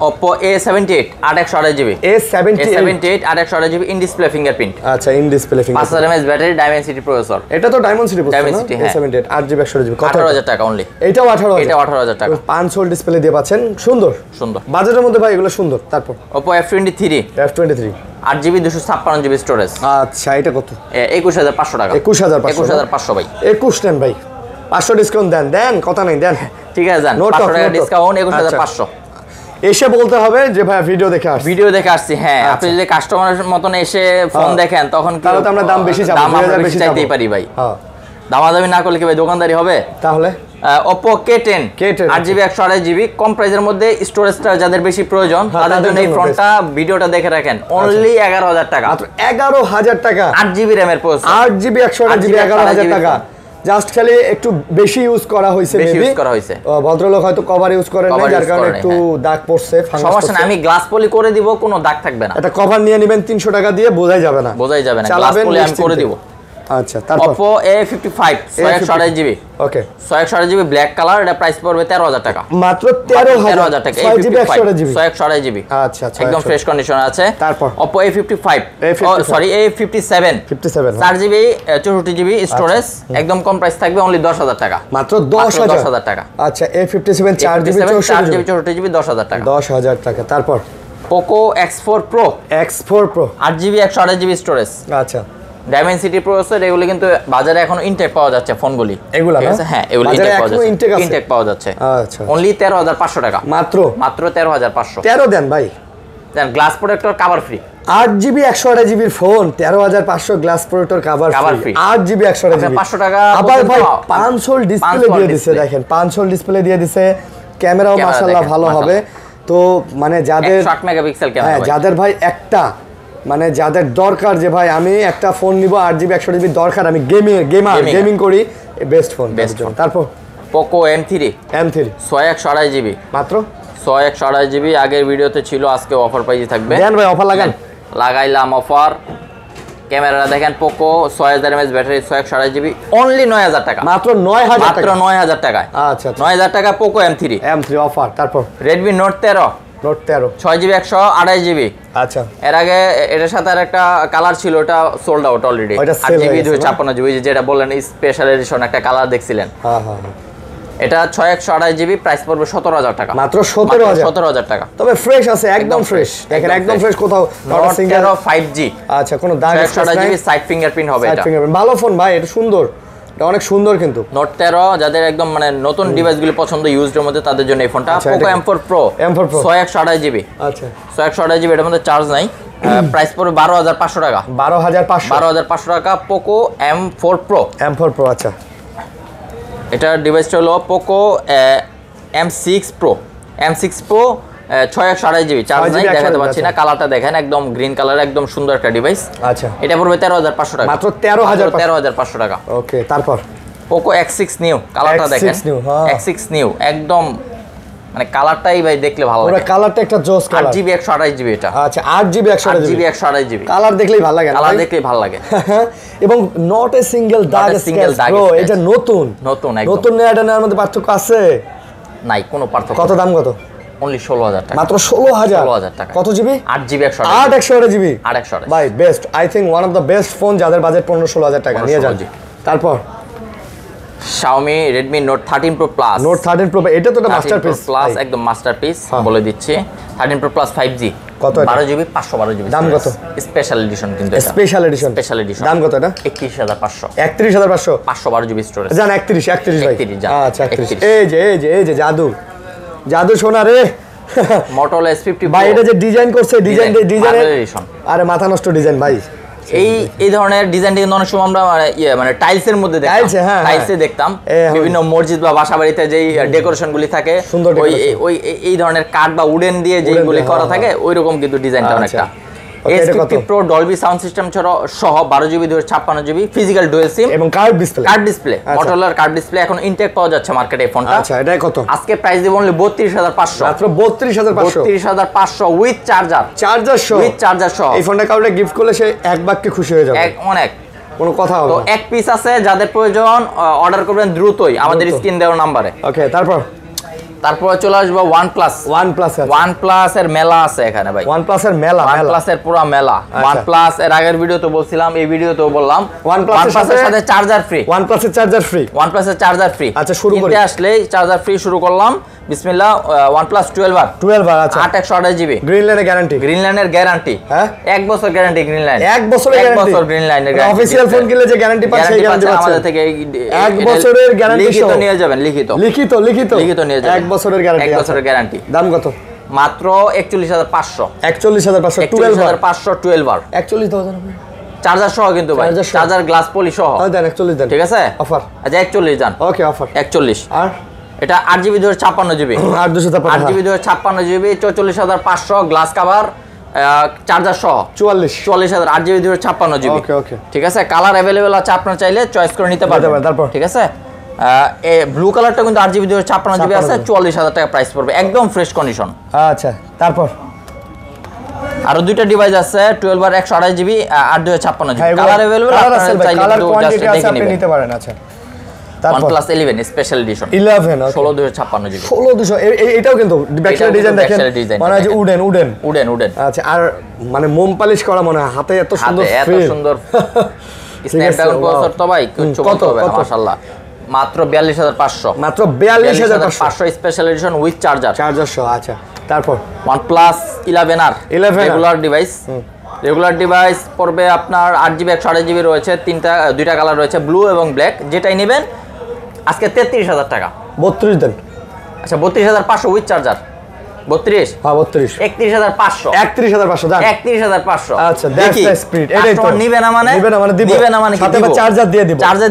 Oppo A78 8128GB A78 8128GB in display fingerprint. আচ্ছা, in display fingerprint, 5000 mAh battery, Dimensity processor. এটা তো Dimensity প্রসেসর না? Dimensity, হ্যাঁ। A78 8GB 128GB কত? 18000 টাকা অনলি। এটাও 18000? এটা 18000 টাকা। 5 হোল ডিসপ্লে দিয়ে পাচ্ছেন, সুন্দর সুন্দর বাজেটের মধ্যে ভাই, এগুলো সুন্দর। তারপর Oppo F23 F23 8GB 256GB storage. আচ্ছা, এটা কত? 21500 টাকা। 21500 ভাই। 21 নেন ভাই, 500 ডিসকাউন্ট দেন কথা নাই, দেন। ঠিক আছে, যান 500 টাকা ডিসকাউন্ট, 21500। এসে বলতে হবে যে ভাই ভিডিও দেখে আসছি। হ্যাঁ, আপনি যদি কাস্টমারের মতন এসে ফোন দেখেন তখন কি তাহলে তো আমরা দাম বেশি চাবো, 2000 বেশি চাইতেই পারি ভাই। হ্যাঁ, দামাদামি না করলে কি ভাই দোকানদারি হবে? তাহলে Oppo K10 8GB 128GB কম প্রাইসের মধ্যে, স্টোরেজটা যাদের বেশি প্রয়োজন তাদের জন্য এই ফোনটা, ভিডিওটা দেখে রাখেন, অনলি 11000 টাকা। মাত্র 11000 টাকা। 8GB র‍্যামের প্রসেসর, 8GB 128GB 11000 টাকা। জাস্ট খালি একটু বেশি ইউজ করা হয়েছে, ভদ্রলোক হয়তো কভার ইউজ করেন না, যার কারণে একটু দাগ পড়ছে। সমস্যা না, আমি গ্লাস পলি করে দিব, কোনো দাগ থাকবে না। এটা কভার নিয়ে নেবেন 300 টাকা দিয়ে, বোঝাই যাবে না, গ্লাস পলি আমি করে দিব। আচ্ছা, তারপর Oppo A55 128GB ওকে 128GB ব্ল্যাক কালার, এটা প্রাইস পড়বে 13000 টাকা। মাত্র 13000 টাকা। 6GB 128GB 128GB আচ্ছা, একদম ফ্রেশ কন্ডিশনে আছে। তারপর Oppo A55 sorry A57 4GB 64GB storage, একদম কম প্রাইস থাকবে, অনলি 10000 টাকা। মাত্র 10000 টাকা। আচ্ছা, A57 4GB 64GB 10000 টাকা। 10000 টাকা। তারপর Poco X4 Pro 8GB 128GB storage, আচ্ছা, Dimensity প্রসেসর। এগুলো কিন্তু বাজারে এখন ইনটেক পাওয়া যাচ্ছে ফোনগুলি, এগুলো না? হ্যাঁ, এগুলো ইনটেক পাওয়া যাচ্ছে, আচ্ছা, অনলি 13500 টাকা। মাত্র 13500। 13 দেন ভাই, দেন glass protector cover free. 8GB 128GB phone 13500 glass protector cover free. 8GB 128GB 500 টাকা। আবার ভাই 5 হোল ডিসপ্লে দিয়ে দিছে, দেখেন 5 হোল ডিসপ্লে দিয়ে দিছে, ক্যামেরাও মাশাআল্লাহ ভালো হবে। তো মানে যাদের 108 মেগাপিক্সেল ক্যামেরা, হ্যাঁ, যাদের ভাই একটা মানে যাদের দরকার যে ভাই আমি একটা ফোন নিব 8GB 128GB দরকার, আমি গেমিং করি, বেস্ট ফোন। তারপর Poco M3 6128GB মাত্র 6128GB আগের ভিডিওতে ছিল, আজকে অফার প্রাইসে থাকবে। দেন ভাই, অফার লাগাইলাম অফার। ক্যামেরা দেখেন, Poco 6000 mAh battery 6128GB only 9000 টাকা। মাত্র 9000 টাকা। মাত্র 9000 টাকায়। আচ্ছা, 9000 টাকা Poco M3 অফার। তারপর Redmi Note 13 6GB 128GB। আচ্ছা, এর আগে এটার সাথে আর একটা কালার ছিল, ওটা sold out already. 8GB 256GB যেটা বললেন স্পেশাল এডিশন একটা কালার দেখছিলেন। হ্যাঁ, এটা 6128GB, প্রাইস পড়বে 17000 টাকা। মাত্র 17000 টাকা। তবে ফ্রেশ আছে, একদম ফ্রেশ, দেখেন একদম ফ্রেশ। কোথাও সিঙ্গেল 5G। আচ্ছা, কোনো দাগ 6128GB সাইড ফিঙ্গারপ্রিন্ট হবে এটা। ভালো ফোন ভাই, এটা সুন্দর, এটা অনেক সুন্দর। কিন্তু Note 13 যাদের একদম মানে নতুন ডিভাইসগুলো পছন্দ, ইউজড এর মধ্যে, তাদের জন্য এই ফোনটা। Poco M4 Pro 6128GB। আচ্ছা, 6128GB, এর মধ্যে চার্জ নাই, প্রাইস পড়বে 12500 টাকা। 12500 টাকা Poco M4 Pro। আচ্ছা, এটা ডিভাইসটা হলো Poco M6 Pro 6128GB, charge নাই, দেখাতে পাচ্ছি না, কালারটা দেখেন, একদম গ্রিন কালার, একদম সুন্দর একটা ডিভাইস। আচ্ছা, এটা পড়বে 13500 টাকা। মাত্র 13500 টাকা। ওকে, তারপর Poco X6 New, কালারটা দেখেন, X6 New একদম মানে কালারটাই ভাই দেখলে ভালো লাগে, কালারটা একটা জোস কালার। 8GB 128GB এটা। আচ্ছা, 8GB 128GB কালার দেখলেই ভালো লাগে, এবং নট এ সিঙ্গেল দাগ স্ক্র্যাচ ব্রো, এটা নতুন এটা নেওয়ার মধ্যে পার্থক্য আছে? নাই, কোনো পার্থক্য। কত দাম? কত? অনলি 16000 টাকা। মাত্র 16000 টাকা। কত জিবি? 8GB 128GB ভাই, best, I think one of the best phone, যাদের বাজেট 15-16000 টাকা নিয়ে যান। তারপর Xiaomi Redmi Note 13 Pro Plus। এটা তো একটা মাস্টারপিস প্লাস, একদম মাস্টারপিস বলে দিচ্ছি। 13 Pro Plus 5G। কত? 12GB 512GB। দাম কত? স্পেশাল এডিশন, কিন্তু এটা স্পেশাল এডিশন। দাম কত এটা? 31500 512GB স্টোরেজ। জান 31 ভাই। 31 জান। আচ্ছা, 31। এই যে জাদু সোনা রে, Motorola S50 ভাই, এটা যে ডিজাইন করছে, ডিজাইন আরে মাথা নষ্ট ডিজাইন ভাই। এই ধরনের ডিজাইনটি কিন্তু অনেক সময় আমরা মানে টাইলসের মধ্যে টাইলসে দেখতাম, বিভিন্ন মসজিদ বা বাসাবাড়িতে যেই ডেকোরেশন গুলি থাকে, ওই এই ধরনের কাঠ বা উডেন দিয়ে যেগুলি করা থাকে, ওইরকম কিন্তু ডিজাইনটা অনেকটা। S50 Pro Dolby sound system সহ 12GB 256GB ফিজিক্যাল ডুয়াল সিম এবং curve display. Motorola curve display এখন ইনটেক পাওয়া যাচ্ছে মার্কেটে এই ফোনটা। আচ্ছা, এটা কত? আজকে প্রাইস দিব অনলি 32500। মাত্র 32500 উইথ চার্জার সহ। এই ফোনটা কাউকে গিফট করলে সে এক বাক্যে খুশি হয়ে যাবে, অনেক, কোনো কথা হবে। তো এক পিস আছে, যাদের প্রয়োজন অর্ডার করবেন দ্রুতই আমাদের স্ক্রিন দেওয়া নম্বরে। ওকে, তারপর তারপরে চলে আসবো OnePlus OnePlus এর মেলা আছে এখানে ভাই OnePlus এর মেলা OnePlus এর পুরো মেলা OnePlus এর আগের ভিডিওতে বলছিলাম এই ভিডিওতেও বললাম OnePlus এর সাথে চার্জার ফ্রি OnePlus এর চার্জার ফ্রি আচ্ছা শুরু করি কিনতে আসলে চার্জার ফ্রি শুরু করলাম বিসমিল্লাহ OnePlus 12R আচ্ছা 8128GB গ্রিনল্যান্ডের গ্যারান্টি হ্যাঁ 1 বছর গ্যারান্টি গ্রিনল্যান্ড 1 বছরের গ্যারান্টি 1 বছর গ্রিনল্যান্ডের গ্যারান্টি অফিশিয়াল ফোন কিনলে যে গ্যারান্টি পাচ্ছেন সেই গ্যারান্টি পাচ্ছেন আমাদের থেকে 1 বছরের গ্যারান্টি লিখিত নিয়ে যাবেন লিখিত নিয়ে যাবেন 1 বছরের গ্যারান্টি 1 বছরের গ্যারান্টি দাম কত মাত্র 41500 12R 41000 চার্জার সহ কিন্তু ভাই চার্জার গ্লাস পলি সহ দেন 41 দেন ঠিক আছে অফার আচ্ছা 41 জান ওকে অফার 41 আর এটা 8GB 256GB 8GB 256GB 44500 glass cover charger সহ 44000 8GB 256GB ওকে ঠিক আছে কালার अवेलेबल আছে আপনারা চাইলে চয়েস করে নিতে পারবেন তারপর ঠিক আছে এই ব্লু কালারটা কিন্তু 8GB 256GB আছে 44000 টাকা প্রাইস পড়বে একদম ফ্রেশ কন্ডিশন আচ্ছা তারপর আরো দুইটা ডিভাইস আছে 12R 128GB 8256GB colour available আপনারা চাইলে কালার কিন্তু কোয়ান্টিটি জাস্ট আছে দেখে আপনি নেবেন নিতে পারেন আচ্ছা OnePlus 11 স্পেশাল এডিশন 11 16256GB 16200 এটাও কিন্তু ব্যাকসাইড ডিজাইন দেখেন মানে যে উডেন আচ্ছা আর মানে মোম পালিশ করা মনে হয় হাতে এত সুন্দর স্ন্যাপড্রাগন প্রসেসর তো ভাই কিছু বলতে হবে না মাশাআল্লাহ মাত্র 42500 স্পেশাল এডিশন উইথ চার্জার সহ আচ্ছা তারপর OnePlus 11R রেগুলার ডিভাইস পড়বে আপনার 8GB 128GB রয়েছে দুইটা কালার রয়েছে ব্লু এবং ব্ল্যাক যেটাই নেবেন আজকে 33000 টাকা 32 দেন আচ্ছা 32500 উইথ চার্জার 32 হ্যাঁ 32 31500 দাও 31500 আচ্ছা দ্যাটস দ্য স্পিড এটাই তো নিবে না মানে দিব সাথে চার্জার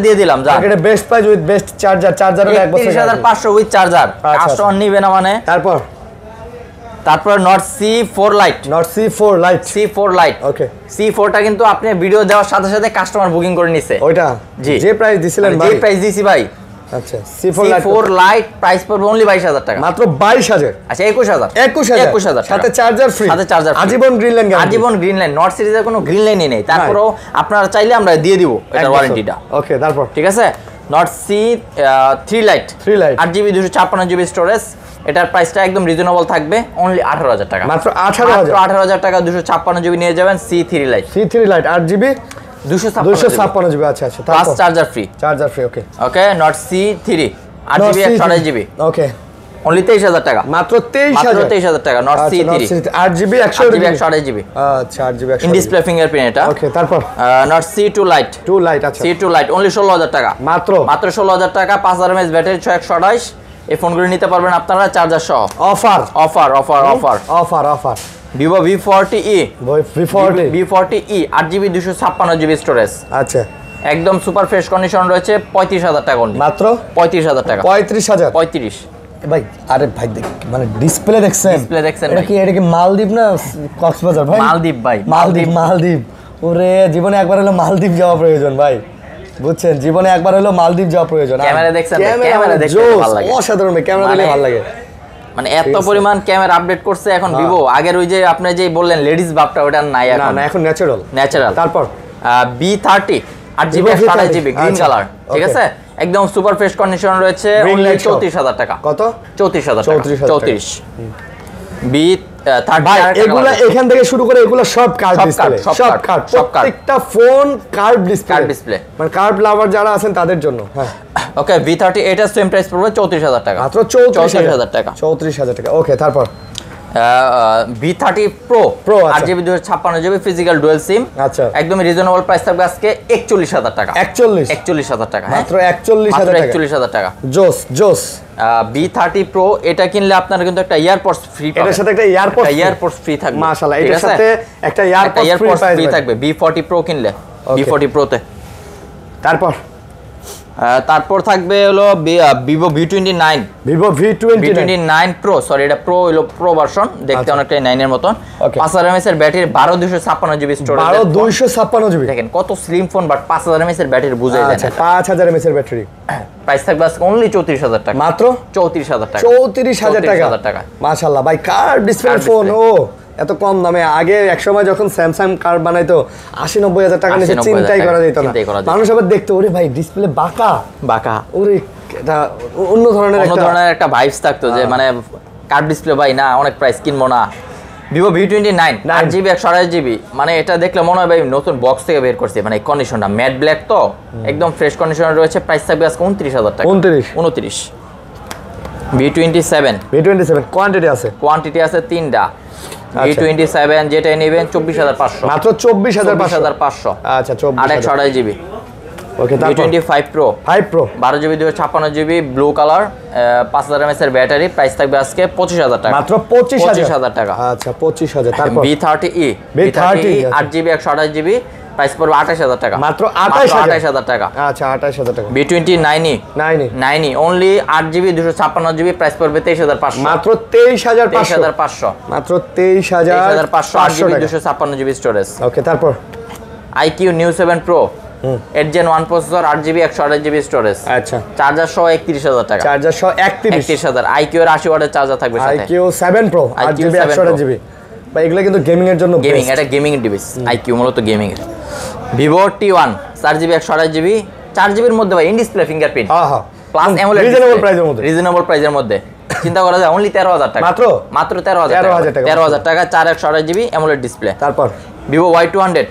দিয়ে দিলাম যা এটা বেস্ট প্রাইস উইথ বেস্ট চার্জারের 1 বছর 31500 উইথ চার্জার কাস্টমার নিবে না মানে তারপর Nord C4 Lite ওকে C4 টা কিন্তু আপনি ভিডিও দেওয়ার সাথে সাথে কাস্টমার বুকিং করে নিছে ওইটা যে প্রাইস দিছিলেন ভাই যে প্রাইস দিছি ভাই আচ্ছা C4 Lite প্রাইস পড়বে অনলি 22000 টাকা মাত্র 22000 আচ্ছা 21000 সাথে চার্জার ফ্রি আজীবন গ্রিনল্যান্ড নর্থ সিরিজের কোনো গ্রিনল্যান্ডই নেই তারপরও আপনারা চাইলে আমরা দিয়ে দিব এটা ওয়ারেন্টিটা ওকে তারপর ঠিক আছে Nord C3 Lite 8GB 256GB storage এটার প্রাইসটা একদম রিজনেবল থাকবে অনলি 18000 টাকা মাত্র 18000 টাকা 256GB নিয়ে যাবেন C3 Lite 8GB 256GB আচ্ছা plus charger free okay Nord C3 8GB 128GB okay only 23000 টাকা মাত্র 23000 টাকা Nord C3 8GB 128GB আচ্ছা 8GB ইন ডিসপ্লে ফিঙ্গারপ্রিন্ট এটা ওকে তারপর Nord C2 Lite আচ্ছা C2 Lite অনলি 16000 টাকা মাত্র 16000 টাকা 5000 mAh ব্যাটারি 6128 এই ফোনগুলো নিতে পারবেন আপনারা চার্জার সহ offer Vivo V40e V40e 8GB 256GB storage আচ্ছা একদম সুপার ফ্রেশ কন্ডিশন রয়েছে 35000 টাকা অনলি মাত্র 35000 টাকা 35 ভাই আরে ভাই মানে ডিসপ্লে দেখছেন এটা কি মালদ্বীপ না কক্সবাজার ভাই মালদ্বীপ ওরে জীবনে একবার হলো মালদ্বীপ যাওয়া প্রয়োজন ভাই বুঝছেন জীবনে একবার হলো মালদ্বীপ যাওয়া প্রয়োজন ক্যামেরা দেখতে ভালো লাগে অসাধারণ ক্যামেরা দেখলে ভালো লাগে মানে এত পরিমাণ ক্যামেরা আপডেট করছে এখন ভিভো আগের ওই যে আপনি যে বললেন লেডিস বাপটা ওটা নাই এখন না এখন ন্যাচারাল তারপর B30 8GB 128GB green colour ঠিক আছে একদম সুপার ফ্রেশ কন্ডিশন রয়েছে অনলি 34000 টাকা কত 34000 B30 ভাই এগুলা এখান থেকে শুরু করে এগুলা সব কার্ভ ডিসপ্লে সব কার্ভ প্রত্যেকটা ফোন কার্ভ ডিসপ্লে মানে কার্ভ লাভার যারা আছেন তাদের জন্য হ্যাঁ ওকে V30 এটা সেম প্রাইস পড়বে 34000 টাকা মাত্র 34000 টাকা ওকে তারপর V30 Pro 8GB 256GB physical dual সিম আচ্ছা একদম রিজনেবল প্রাইস থাকবে আজকে 41000 টাকা 41000 টাকা মাত্র 41000 টাকা জোস B30 Pro এটা কিনলে আপনার কিন্তু একটা ইয়ারপডস ফ্রি পাবেন এটার সাথে একটা ইয়ারপডস ফ্রি থাকবে মাশাআল্লাহ এটার সাথে একটা ইয়ারপডস ফ্রি থাকবে B40 Pro কিনলে B40 Pro তে তারপর থাকবে হলো Vivo V29 Pro সরি এটা Pro হলো Pro ভার্সন দেখতে অনেকটা 9 এর মতন 5000 mAh এর ব্যাটারি 12256GB স্টোরেজ 12256GB দেখেন কত স্লিম ফোন বাট 5000 mAh এর ব্যাটারি বুঝাই যায় আচ্ছা 5000 mAh এর ব্যাটারি প্রাইস থাকবে অনলি 34000 টাকা মাত্র 34000 টাকা 34000 টাকা মাশাআল্লাহ ভাই কার ডিসপ্লে ফোন ও এত কম দামে। আগে একসময় যখন স্যামসাং কার্ড বানাইতো ৮০-৯০ হাজার টাকা নিচে চিন্তাই করা যেত না। মানুষ আবার দেখতো ওরে ভাই ডিসপ্লে বাঁকা ওরে এটা অন্য ধরনের একটা ভাইবস থাকতো যে মানে কার্ড ডিসপ্লে ভাই না অনেক প্রাইস কিনবো না। ভিভো V29 8GB 128GB মানে এটা দেখলে মনে হয় ভাই নতুন বক্স থেকে বের করছে, মানে কন্ডিশনটা ম্যাট ব্ল্যাক তো একদম ফ্রেশ কন্ডিশনে রয়েছে। প্রাইস থাকবে আজকে 29,000 টাকা। 29 V27 কোয়ান্টিটি আছে 3টা। V27 যেটা নেবেন 24,500 মাত্র 24,500। আচ্ছা 828GB। ওকে V25 Pro 12GB 256GB blue colour 5000 mAh এর ব্যাটারি। প্রাইস থাকবে আজকে 25,000 টাকা। মাত্র 25,000 টাকা। আচ্ছা 25,000। তারপর V30e 8GB 128GB প্রাইস পড়বে 28,000 টাকা। মাত্র 28,000 টাকা। আচ্ছা 28,000 টাকা। V29e only 8GB 256GB price পড়বে 23,500। মাত্র 23,500 মাত্র 23,500 8GB 256GB স্টোরেজ। ওকে তারপর iQ Neo 7 Pro 8 Gen 1 processor 8GB 128GB storage. আচ্ছা চার্জার সহ 31,000 টাকা। চার্জার সহ 31,000। iQ এর 80 ওয়াটের চার্জার থাকবে সাথে। iQ 7 Pro 8GB 128GB ভাই এগুলা কিন্তু গেমিং এর জন্য গেমিং, এটা গেমিং এর ডিভাইস। iQ মূলত গেমিং এর। Vivo T1 4GB 128GB 4GB এর মধ্যে ভাই in display fingerprint plus AMOLED reasonable প্রাইসের মধ্যে চিন্তা করা যায় অনলি 13,000 টাকা। মাত্র 13,000 টাকা 4 128GB অ্যামোলেড ডিসপ্লে। তারপর Vivo Y200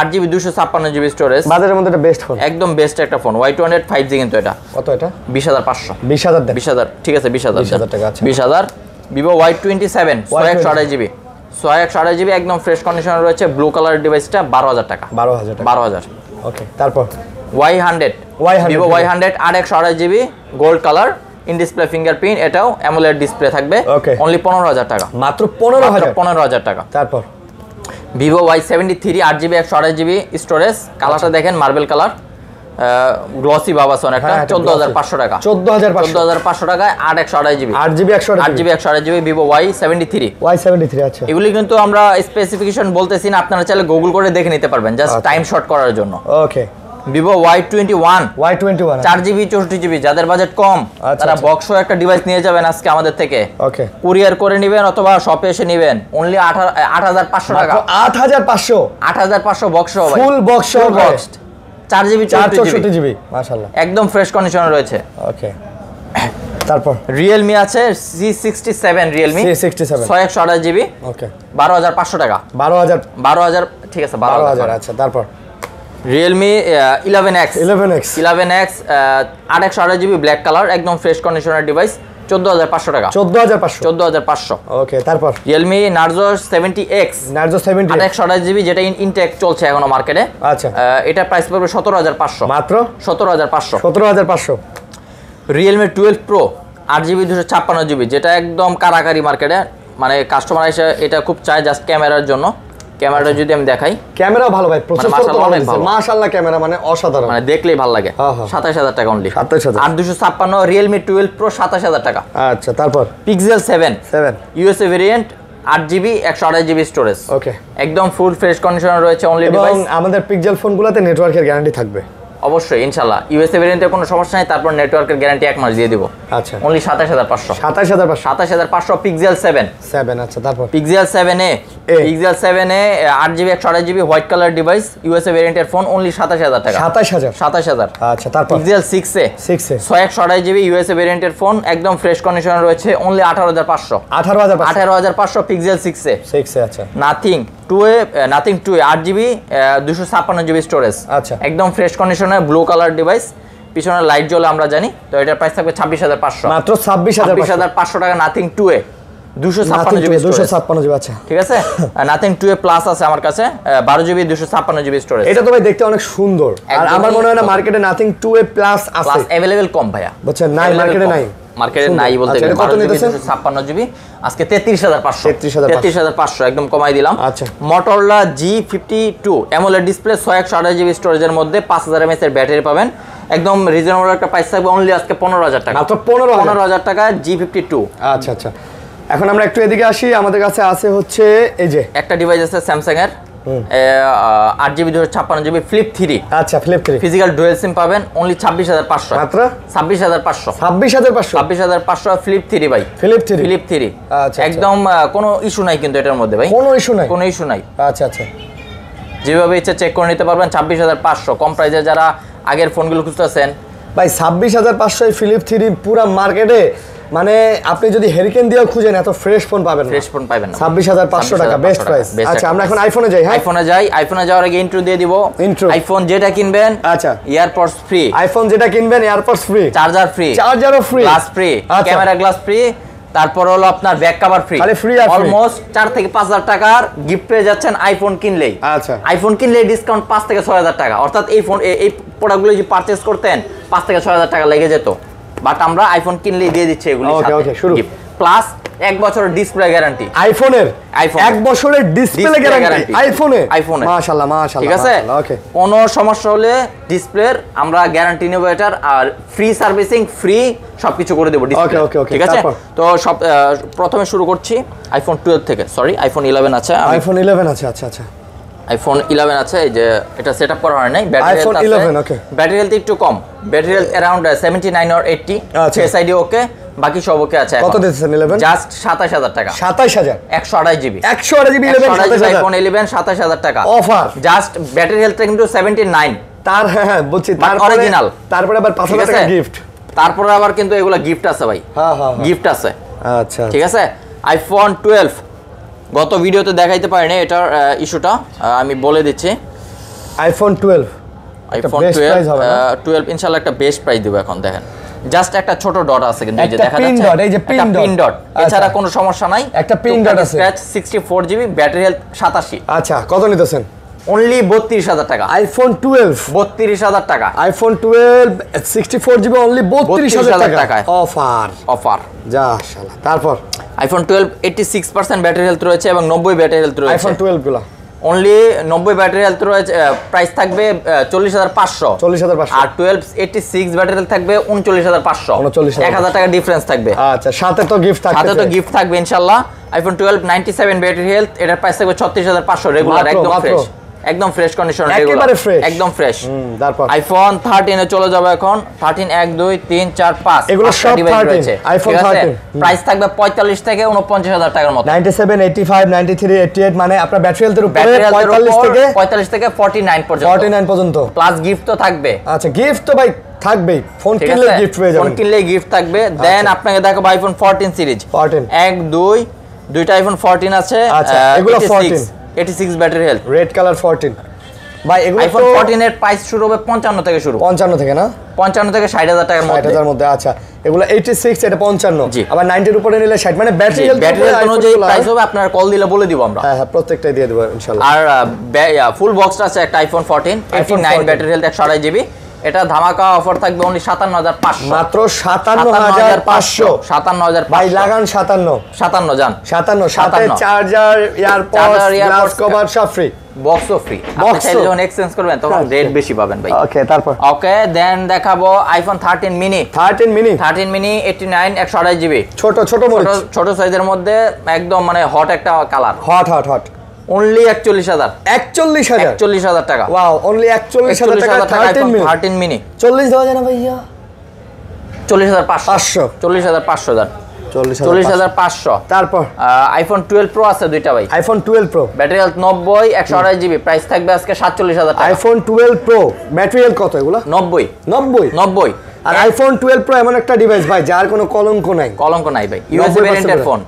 8GB 256GB storage. বাজারের মধ্যে এটা বেস্ট ফোন, একদম বেস্ট একটা ফোন। Y200 5G কিন্তু এটা কত? এটা 20,500। 20,000 ঠিক আছে 20,000 টাকা। আচ্ছা 20,000। Vivo Y27 128GB একদম ফ্রেশ কন্ডিশনে রয়েছে ব্লু কালারের ডিভাইসটা 12,000 টাকা। 12,000। ওকে তারপর Y100 Vivo Y100 8/128GB gold colour in display fingerprint, এটাও অ্যামোলেড ডিসপ্লে থাকবে অনলি 15,000 টাকা। মাত্র 15,000 টাকা। তারপর Vivo Y73 8GB 128GB storage, কালারটা দেখেন মার্বেল কালার গ্লসি বাবাসন একটা 14,500 টাকা। 14,500 টাকায় 8/128GB 8GB Vivo Y73। আচ্ছা এগুলি কিন্তু আমরা স্পেসিফিকেশন বলতেছি না, আপনারা চাইলে গুগল করে দেখে নিতে পারবেন জাস্ট টাইম শর্ট করার জন্য। ওকে Vivo Y21 4GB 64GB যাদের বাজেট কম তারা বক্স সহ একটা ডিভাইস নিয়ে যাবেন আজকে আমাদের থেকে। ওকে কুরিয়ার করে নেবেন অথবা শপে এসে নেবেন অনলি 8,500 টাকা। 8,500 বক্স সহ ভাই, ফুল বক্স সহ 4GB 64GB মাশাআল্লাহ একদম ফ্রেশ কন্ডিশনে রয়েছে। ওকে তারপর Realme আছে C67 Realme 6/128GB ওকে 12,500 টাকা। 12,000 ঠিক আছে 12,000। আচ্ছা তারপর Realme 11X 8/128GB black colour একদম ফ্রেশ কন্ডিশনের ডিভাইস 14,500 টাকা। 14,500। ওকে তারপর Realme Narzo 70X 8/128GB যেটা ইনটেক চলছে এখনো মার্কেটে। আচ্ছা এটা প্রাইস পড়বে 17,500 মাত্র 17,500। Realme 12 Pro 8GB 256GB যেটা একদম কারাকারি মার্কেটে, মানে কাস্টমার এসে এটা খুব চায় জাস্ট ক্যামেরার জন্য। ক্যামেরাটা যদি আমি দেখাই, ক্যামেরা ভালো ভাই, প্রসেসর তো অনেক ভালো মাশাআল্লাহ, ক্যামেরা মানে অসাধারণ, মানে দেখলেই ভালো লাগে। 27,000 টাকা অনলি। 8,256 Realme 12 Pro 27,000 টাকা। আচ্ছা তারপর Pixel 7 USA variant 8GB 128GB storage. Okay একদম ফুল ফ্রেশ কন্ডিশনে রয়েছে অনলি ডিভাইস। এবং আমাদের পিক্সেল ফোনগুলোতে নেটওয়ার্কের গ্যারান্টি থাকবে অবশ্যই ইনশাআল্লাহ। ইউএসএ ভেরিয়েন্টে কোনো সমস্যা নাই, তারপর নেটওয়ার্কের গ্যারান্টি 1 মাস দিয়ে দিব। আচ্ছা অনলি 27,500। 27,500 Pixel 7। আচ্ছা তারপর Pixel 7a 8GB 128GB white colour device USA ভেরিয়েন্টের ফোন অনলি 27,000 টাকা। 27,000। আচ্ছা তারপর Pixel 6a 6/128GB ইউএসএ ভেরিয়েন্টের ফোন একদম ফ্রেশ কন্ডিশনে রয়েছে অনলি 18,500। 18,500 Pixel 6a। আচ্ছা Nothing 2a 8GB 256GB storage. আচ্ছা একদম ফ্রেশ কন্ডিশনে ব্লু কালার ডিভাইস, পিছনে লাইট জ্বলে আমরা জানি। তো এটার প্রাইস থাকবে 26,500। মাত্র 26,500 টাকা। Nothing 2a 256GB storage. আচ্ছা ঠিক আছে। Nothing 2a প্লাস আছে আমার কাছে 12GB 256GB স্টোরেজ। এটা তো ভাই দেখতে অনেক সুন্দর, আর আমার মনে হয় না মার্কেটে Nothing 2a প্লাস আছে, প্লাস अवेलेबल কম ভাইয়া, বুঝছেন? নাই মার্কেটে নাই, মার্কেটে নাই বলতে গেলে। 56GB আজকে 33,500 একদম কমাই দিলাম। আচ্ছা Motorola G52 AMOLED display 6/128GB স্টোরেজের মধ্যে 5000 mAh এর ব্যাটারি পাবেন। একদম রিজনেবল একটা প্রাইস থাকবে অনলি আজকে 15,000 টাকা। মাত্র 15,000 টাকা G52। আচ্ছা এখন আমরা একটু এদিকে আসি। আমাদের কাছে আছে হচ্ছে এই যে একটা ডিভাইস আছে স্যামসাং এর 8GB 256GB ফ্লিপ 3। আচ্ছা ফ্লিপ 3 ফিজিক্যাল ডুয়াল সিম পাবেন অনলি 26500 মাত্র 26500 26500 ফ্লিপ 3 ভাই ফ্লিপ 3 ফ্লিপ 3 আচ্ছা একদম কোনো ইস্যু নাই কিন্তু এটার মধ্যে ভাই কোনো ইস্যু নাই কোনো ইস্যু নাই আচ্ছা আচ্ছা যেভাবে ইচ্ছা চেক করে নিতে পারবেন 26500 কম প্রাইসে যারা আগের ফোনগুলো খুঁজতেছেন ভাই 26500 ফিলিপ 3 পুরো মার্কেটে মানে আপনি যদি হেরিকেন দিয়েও খুঁজেন এত ফ্রেশ ফোন পাবেন না ফ্রেশ ফোন পাবেন না 26500 টাকা বেস্ট প্রাইস আচ্ছা আমরা এখন আইফোনে যাই হ্যাঁ আইফোনে যাওয়ার আগে ইন্ট্রো দিয়ে দিব আইফোন যেটা কিনবেন আচ্ছা ইয়ারপডস ফ্রি আইফোন যেটা কিনবেন এয়ারপডস ফ্রি চার্জারও free glass free camera glass free তারপর হলো আপনার ব্যাক কভার ফ্রি অলমোস্ট 4 থেকে 5000 টাকার গিফট পেয়ে যাচ্ছেন আইফোন কিনলেই আচ্ছা আইফোন কিনলে ডিসকাউন্ট 5 থেকে 6000 টাকা অর্থাৎ এই ফোন এই প্রোডাক্টগুলো যদি পারচেজ করতেন 5 থেকে 6000 টাকা লেগে যেত বাট আমরা আইফোন কিনলেই দিয়ে দিচ্ছি এগুলো ওকে ওকে শুরু প্লাস 1 বছরের ডিসপ্লে গ্যারান্টি আইফোনের 1 বছরের ডিসপ্লে গ্যারান্টি আইফোনে মাশাআল্লাহ ঠিক আছে ওকে কোনো সমস্যা হলে ডিসপ্লের আমরা গ্যারান্টি নেব এটার আর ফ্রি সার্ভিসিং ফ্রি সবকিছু করে দেব ডিসপ্লে ওকে ঠিক আছে তো সব প্রথমে শুরু করছি আইফোন 12 থেকে সরি আইফোন 11 আছে আইফোন 11 আছে আচ্ছা আচ্ছা আইফোন 11 আছে এই যে এটা সেটআপ করা হয় নাই ব্যাটারি হেলথ আছে আইফোন 11 ওকে ব্যাটারি হেলথ একটু কম battery health around 79 or 80 Face ID okay বাকি সব ওকে আছে কত দিতেছেন 11 জাস্ট 27000 টাকা 27000 128GB 128GB 11 আইফোন 11 27000 টাকা অফার জাস্ট ব্যাটারি হেলথ কিন্তু 79 তার হ্যাঁ বুঝছি তারপরে অরিজিনাল তারপরে আবার 5000 টাকা গিফট তারপরে আবার কিন্তু এগুলা গিফট আছে ভাই হ্যাঁ গিফট আছে আচ্ছা ঠিক আছে আইফোন 12 গত ভিডিওতে দেখাইতে পারিনি এটার ইস্যুটা আমি বলে দিচ্ছি আইফোন 12 আইফোন 12 ইনশাআল্লাহ একটা বেস্ট প্রাইস দিব এখন দেখেন জাস্ট একটা ছোট ডট আছে কিন্তু এই যে দেখা যাচ্ছে এই যে পিন ডট এছাড়া কোনো সমস্যা নাই একটা পিন ডট আছে স্ক্র্যাচ 64GB ব্যাটারি হেলথ 87 আচ্ছা কত নিতেছেন অনলি 32000 টাকা আইফোন 12 32000 টাকা আইফোন 12 64GB অনলি 32000 টাকা অফার যা শালা তারপর আইফোন 12 86% ব্যাটারি হেলথ রয়েছে এবং 90 ব্যাটারি হেলথ রয়েছে আইফোন 12 গুলো অনলি 90 ব্যাটারি হেলথ রয়েছে প্রাইস থাকবে 40500 আর 12 86 ব্যাটারি হেলথ থাকবে 39500 1000 টাকা ডিফারেন্স থাকবে আচ্ছা সাথে তো গিফট থাকবে ইনশাআল্লাহ আইফোন 12 97 ব্যাটারি হেলথ এটার প্রাইস থাকবে 36500 রেগুলার একদম ফ্রেশ কন্ডিশন একেবারে ফ্রেশ একদম ফ্রেশ তারপর আইফোন 13 এ চলে যাবে এখন 13 1 2 3 4 5 এগুলো সব 13 আইফোন 13 প্রাইস থাকবে 45 থেকে 49000 টাকার মতো 97 85 93 88 মানে আপনার ব্যাটারি হেলথের উপরে 45 থেকে 49 পর্যন্ত প্লাস গিফট তো থাকবে আচ্ছা গিফট তো ভাই থাকবেই ফোন কিনলে গিফট পেয়ে যাবেন ফোন কিনলে গিফট থাকবে দেন আপনাকে দেখাবো আইফোন 14 সিরিজ 1 2 দুইটা আইফোন 14 আছে আচ্ছা এগুলো 86 ব্যাটারি হেলথ রেড কালার 14 ভাই এগুলো আইফোন 14 এর প্রাইস শুরু হবে 55 থেকে শুরু 55 থেকে না 55 থেকে 60000 টাকার মধ্যে 60000 মধ্যে আচ্ছা এগুলো 86 এটা 55 আবার 90 এর উপরে নিলে 60 মানে ব্যাটারি অনুযায়ী প্রাইস হবে আপনার কল দিলে বলে দিব আমরা হ্যাঁ প্রত্যেকটাই দিয়ে দেব ইনশাআল্লাহ আর ফুল বক্সটা আছে একটা আইফোন 14 89 ব্যাটারি হেলথ 128GB এটা ধামাকা অফার থাকবে অনলি 57500 মাত্র 57500 ভাই লাগান 57 জান 57 সাথে চার্জার এয়ারপডস গ্লাস কভার সব ফ্রি বক্সও ফ্রি আপনি চাইলে যখন এক্সচেঞ্জ করবেন তখন রেট বেশি পাবেন ভাই ওকে তারপর ওকে দেন দেখাবো আইফোন 13 মিনি 13 মিনি 89 128GB ছোট সাইজের মধ্যে একদম মানে হট একটা কালার হট অনলি 41000 টাকা ওয়াও অনলি 41000 টাকা 13 মিনি 40 দেওয়া যায় না ভাইয়া 40500 দাম 40500 তারপর আইফোন 12 প্রো আছে দুইটা ভাই iPhone 12 pro battery health 90 128GB price থাকবে আজকে 47000 টাকা আইফোন 12 প্রো ব্যাটারি হেলথ কত এগুলো 90 আর আইফোন 12 প্রো এমন একটা ডিভাইস ভাই যার কোনো কলঙ্ক নাই ভাই ইউএসএ ভেরিয়েন্টের ফোন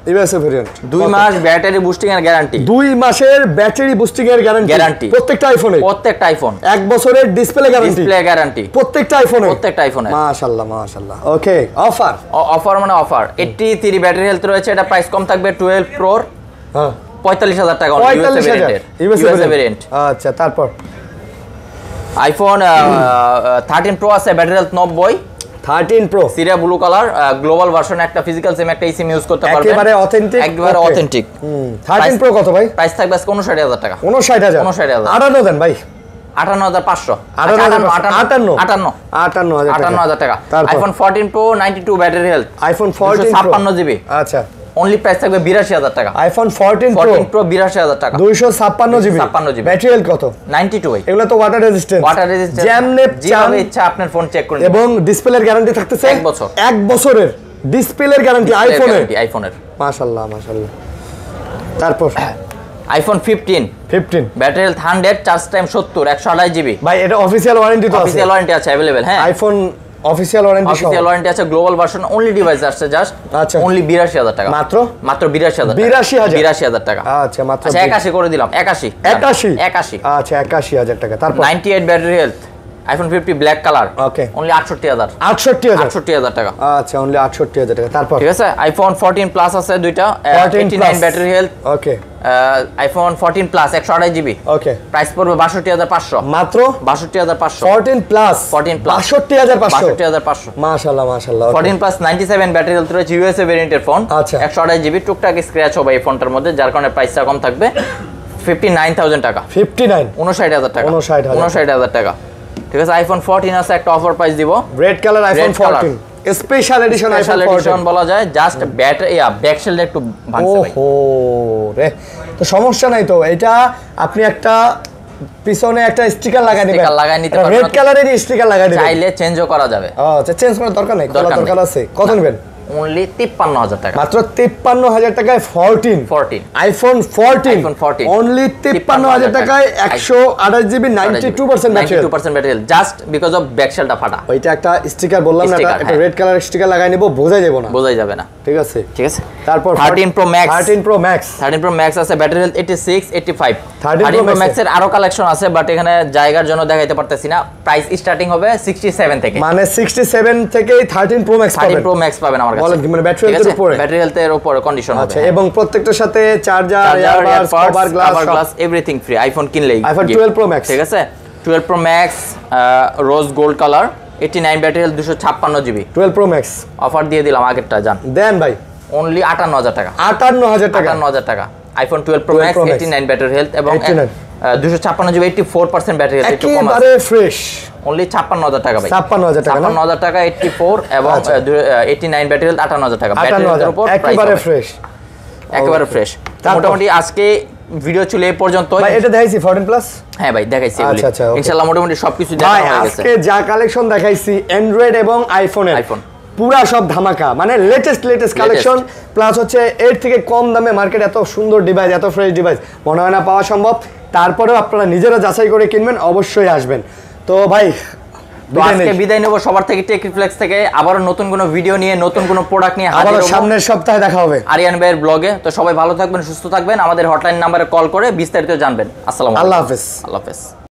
ভেরিয়েন্ট 2 মাস ব্যাটারি বুস্টিং এর গ্যারান্টি 2 মাসের ব্যাটারি বুস্টিং এর গ্যারান্টি প্রত্যেকটা আইফোন 1 বছরের ডিসপ্লে গ্যারান্টি প্রত্যেকটা আইফোনে মাশাআল্লাহ ওকে অফার মানে অফার 83 ব্যাটারি হেলথ রয়েছে এটা প্রাইস কম থাকবে 12 প্রোর হ্যাঁ 45000 টাকা ইউএসএ ভেরিয়েন্ট আচ্ছা তারপর আইফোন 13 প্রো আছে battery health 90 13 pro Syria blue colour global version একটা ফিজিক্যাল সিম একটা ইসিম ইউজ করতে পারবেন একেবারে অথেন্টিক 13 প্রো কত ভাই প্রাইস থাকবে 59000 টাকা 59000 58 দেন ভাই 58500 58000 টাকা iPhone 14 pro 92 battery health iPhone 14 56GB আচ্ছা অনলি প্রাইস থাকবে 82000 টাকা। আইফোন 14 প্রো 82000 টাকা, 256 জিবি, 256 জিবি, ব্যাটারি হেলথ কত? 92 ভাই। এগুলো তো ওয়াটার রেজিস্ট্যান্ট, ওয়াটার রেজিস্ট্যান্ট, যেমনে যেভাবে ইচ্ছা আপনার ফোন চেক করে এবং ডিসপ্লের গ্যারান্টি থাকতেছে 1 বছর, 1 বছরের ডিসপ্লের গ্যারান্টি আইফোনের। মাশাআল্লাহ মাশাআল্লাহ। তারপর iPhone 15 battery health 100, charge time 70, 128 GB ভাই, এটা অফিশিয়াল ওয়ারেন্টি তো আছে? অফিশিয়াল ওয়ারেন্টি আছে अवेलेबल। হ্যাঁ, আইফোন অফিশিয়াল ওয়ারেন্টি সহ, অফিশিয়াল ওয়ারেন্টি আছে। গ্লোবাল ভার্সন অনলি ডিভাইস আসছে জাস্ট আচ্ছা, অনলি 82000 টাকা, মাত্র 82000 টাকা। আচ্ছা, মাত্র 81 করে দিলাম, 81 আচ্ছা 81000 টাকা। তারপর 98 battery health iPhone 50 black colour, okay, only 68000 টাকা। আচ্ছা, অনলি 68000 টাকা। তারপর ঠিক আছে, আইফোন 14 প্লাস আছে দুইটা, 89 ব্যাটারি হেলথ, ওকে, আইফোন 14 প্লাস 128 জিবি, ওকে, প্রাইস পড়বে 62500, মাত্র 62500। 14 প্লাস 62500 মাশাআল্লাহ মাশাআল্লাহ। 14 প্লাস 97 ব্যাটারি হেলথ রয়েছে, ইউএসএ ভেরিয়েন্টের ফোন, আচ্ছা, 128 জিবি, টুকটাক স্ক্র্যাচ হবে এই ফোনটার মধ্যে, যার কারণে প্রাইসটা কম থাকবে। 59000 টাকা, 59000 টাকা, 59000 টাকা। ঠিক আছে, আইফোন 14 আছে, একটা অফার প্রাইস দিব, red colour iPhone 14 special edition, iPhone 14 বলা যায়, জাস্ট ব্যাটারি ব্যাক শেলটা একটু ভাঙছে ভাই। ওহো রে, তো সমস্যা নাই তো, এটা আপনি একটা পিছনে একটা স্টিকার লাগাই দিবেন, স্টিকার লাগাই নিতে পারবেন, রেড কালারের স্টিকার লাগাই দিবেন, চাইলে চেঞ্জও করা যাবে। আচ্ছা, চেঞ্জ করার দরকার নাই, দরকার আছে। কত নেবেন? অনলি 53000 টাকা, মাত্র 53000 টাকায় 14 আইফোন 14 অনলি 53000 টাকায় 128 GB, 92% battery just because of ব্যাকশেলটা ফাটা। ওইটা একটা স্টিকার বললাম না, এটা রেড কালার স্টিকার লাগাই নেব, বোঝাই যাবে না। ঠিক আছে। তারপর 13 প্রো ম্যাক্স, 13 প্রো ম্যাক্স আছে, ব্যাটারি হেলথ 86 85। 13 প্রো ম্যাক্স এর আরো কালেকশন আছে, বাট এখানে জায়গার জন্য দেখাইতে পারতেছি না। প্রাইস স্টার্টিং হবে 67 থেকে, মানে 67 থেকেই 13 প্রো ম্যাক্স পাবেন। 13 প্রো ম্যাক্স পাবেন আমার কাছে, মানে ব্যাটারি হেলথের উপরে, ব্যাটারি হেলথের উপরে কন্ডিশন হবে। আচ্ছা, এবং প্রত্যেকটার সাথে charger, earbuds, cover glass, everything free. IPhone কিনলেই আইফোন 12 প্রো ম্যাক্স। ঠিক আছে, 12 Pro Max rose gold colour, 89 battery health, 256 GB, 12 Pro Max offer দিয়ে দিলাম আগেরটা, জান দেন ভাই, অনলি 58000 টাকা, 58000 টাকা। IPhone 12 Pro max, 89 battery health এবং 256 জিবি, 84% ব্যাটারি হেলথ, একটু কম আছে, একেবারে ফ্রেশ, অনলি 56000 টাকা ভাই, 56000 টাকা, 56000 টাকা, 84 এবং 89 ব্যাটারি হেলথ, 58000 টাকা, ব্যাটারি হেলথের উপর একেবারে ফ্রেশ, একেবারে ফ্রেশ। মোটামুটি আজকে ভিডিও চলে এই পর্যন্ত। ভাই, এটা দেখাইছি 14 প্লাস, হ্যাঁ ভাই দেখাইছি, আচ্ছা, ইনশাআল্লাহ মোটামুটি সবকিছু দেখানো হয়ে গেছে। আজকে যা কালেকশন দেখাইছি অ্যান্ড্রয়েড এবং আইফোনের, পুরা সব ধামাকা, মানে লেটেস্ট কালেকশন, প্লাস হচ্ছে এর থেকে কম দামে মার্কেট এত সুন্দর ডিভাইস, এত ফ্রেশ ডিভাইস মনে হয় না পাওয়া সম্ভব। তারপরেও আপনারা নিজেরা যাচাই করে কিনবেন, অবশ্যই আসবেন। তো ভাই, আজকে বিদায় নেব সবার থেকে, টেক রিফ্লেক্স থেকে। আবার নতুন কোনো ভিডিও নিয়ে, নতুন কোনো প্রোডাক্ট নিয়ে হাজির হব সামনের সপ্তাহে, দেখা হবে আরিয়ান ভাইয়ের ব্লগে। তো সবাই ভালো থাকবেন, সুস্থ থাকবেন, আমাদের হটলাইন নাম্বারে কল করে বিস্তারিত জানবেন। আসসালামু আলাইকুম, আল্লাহ হাফেজ।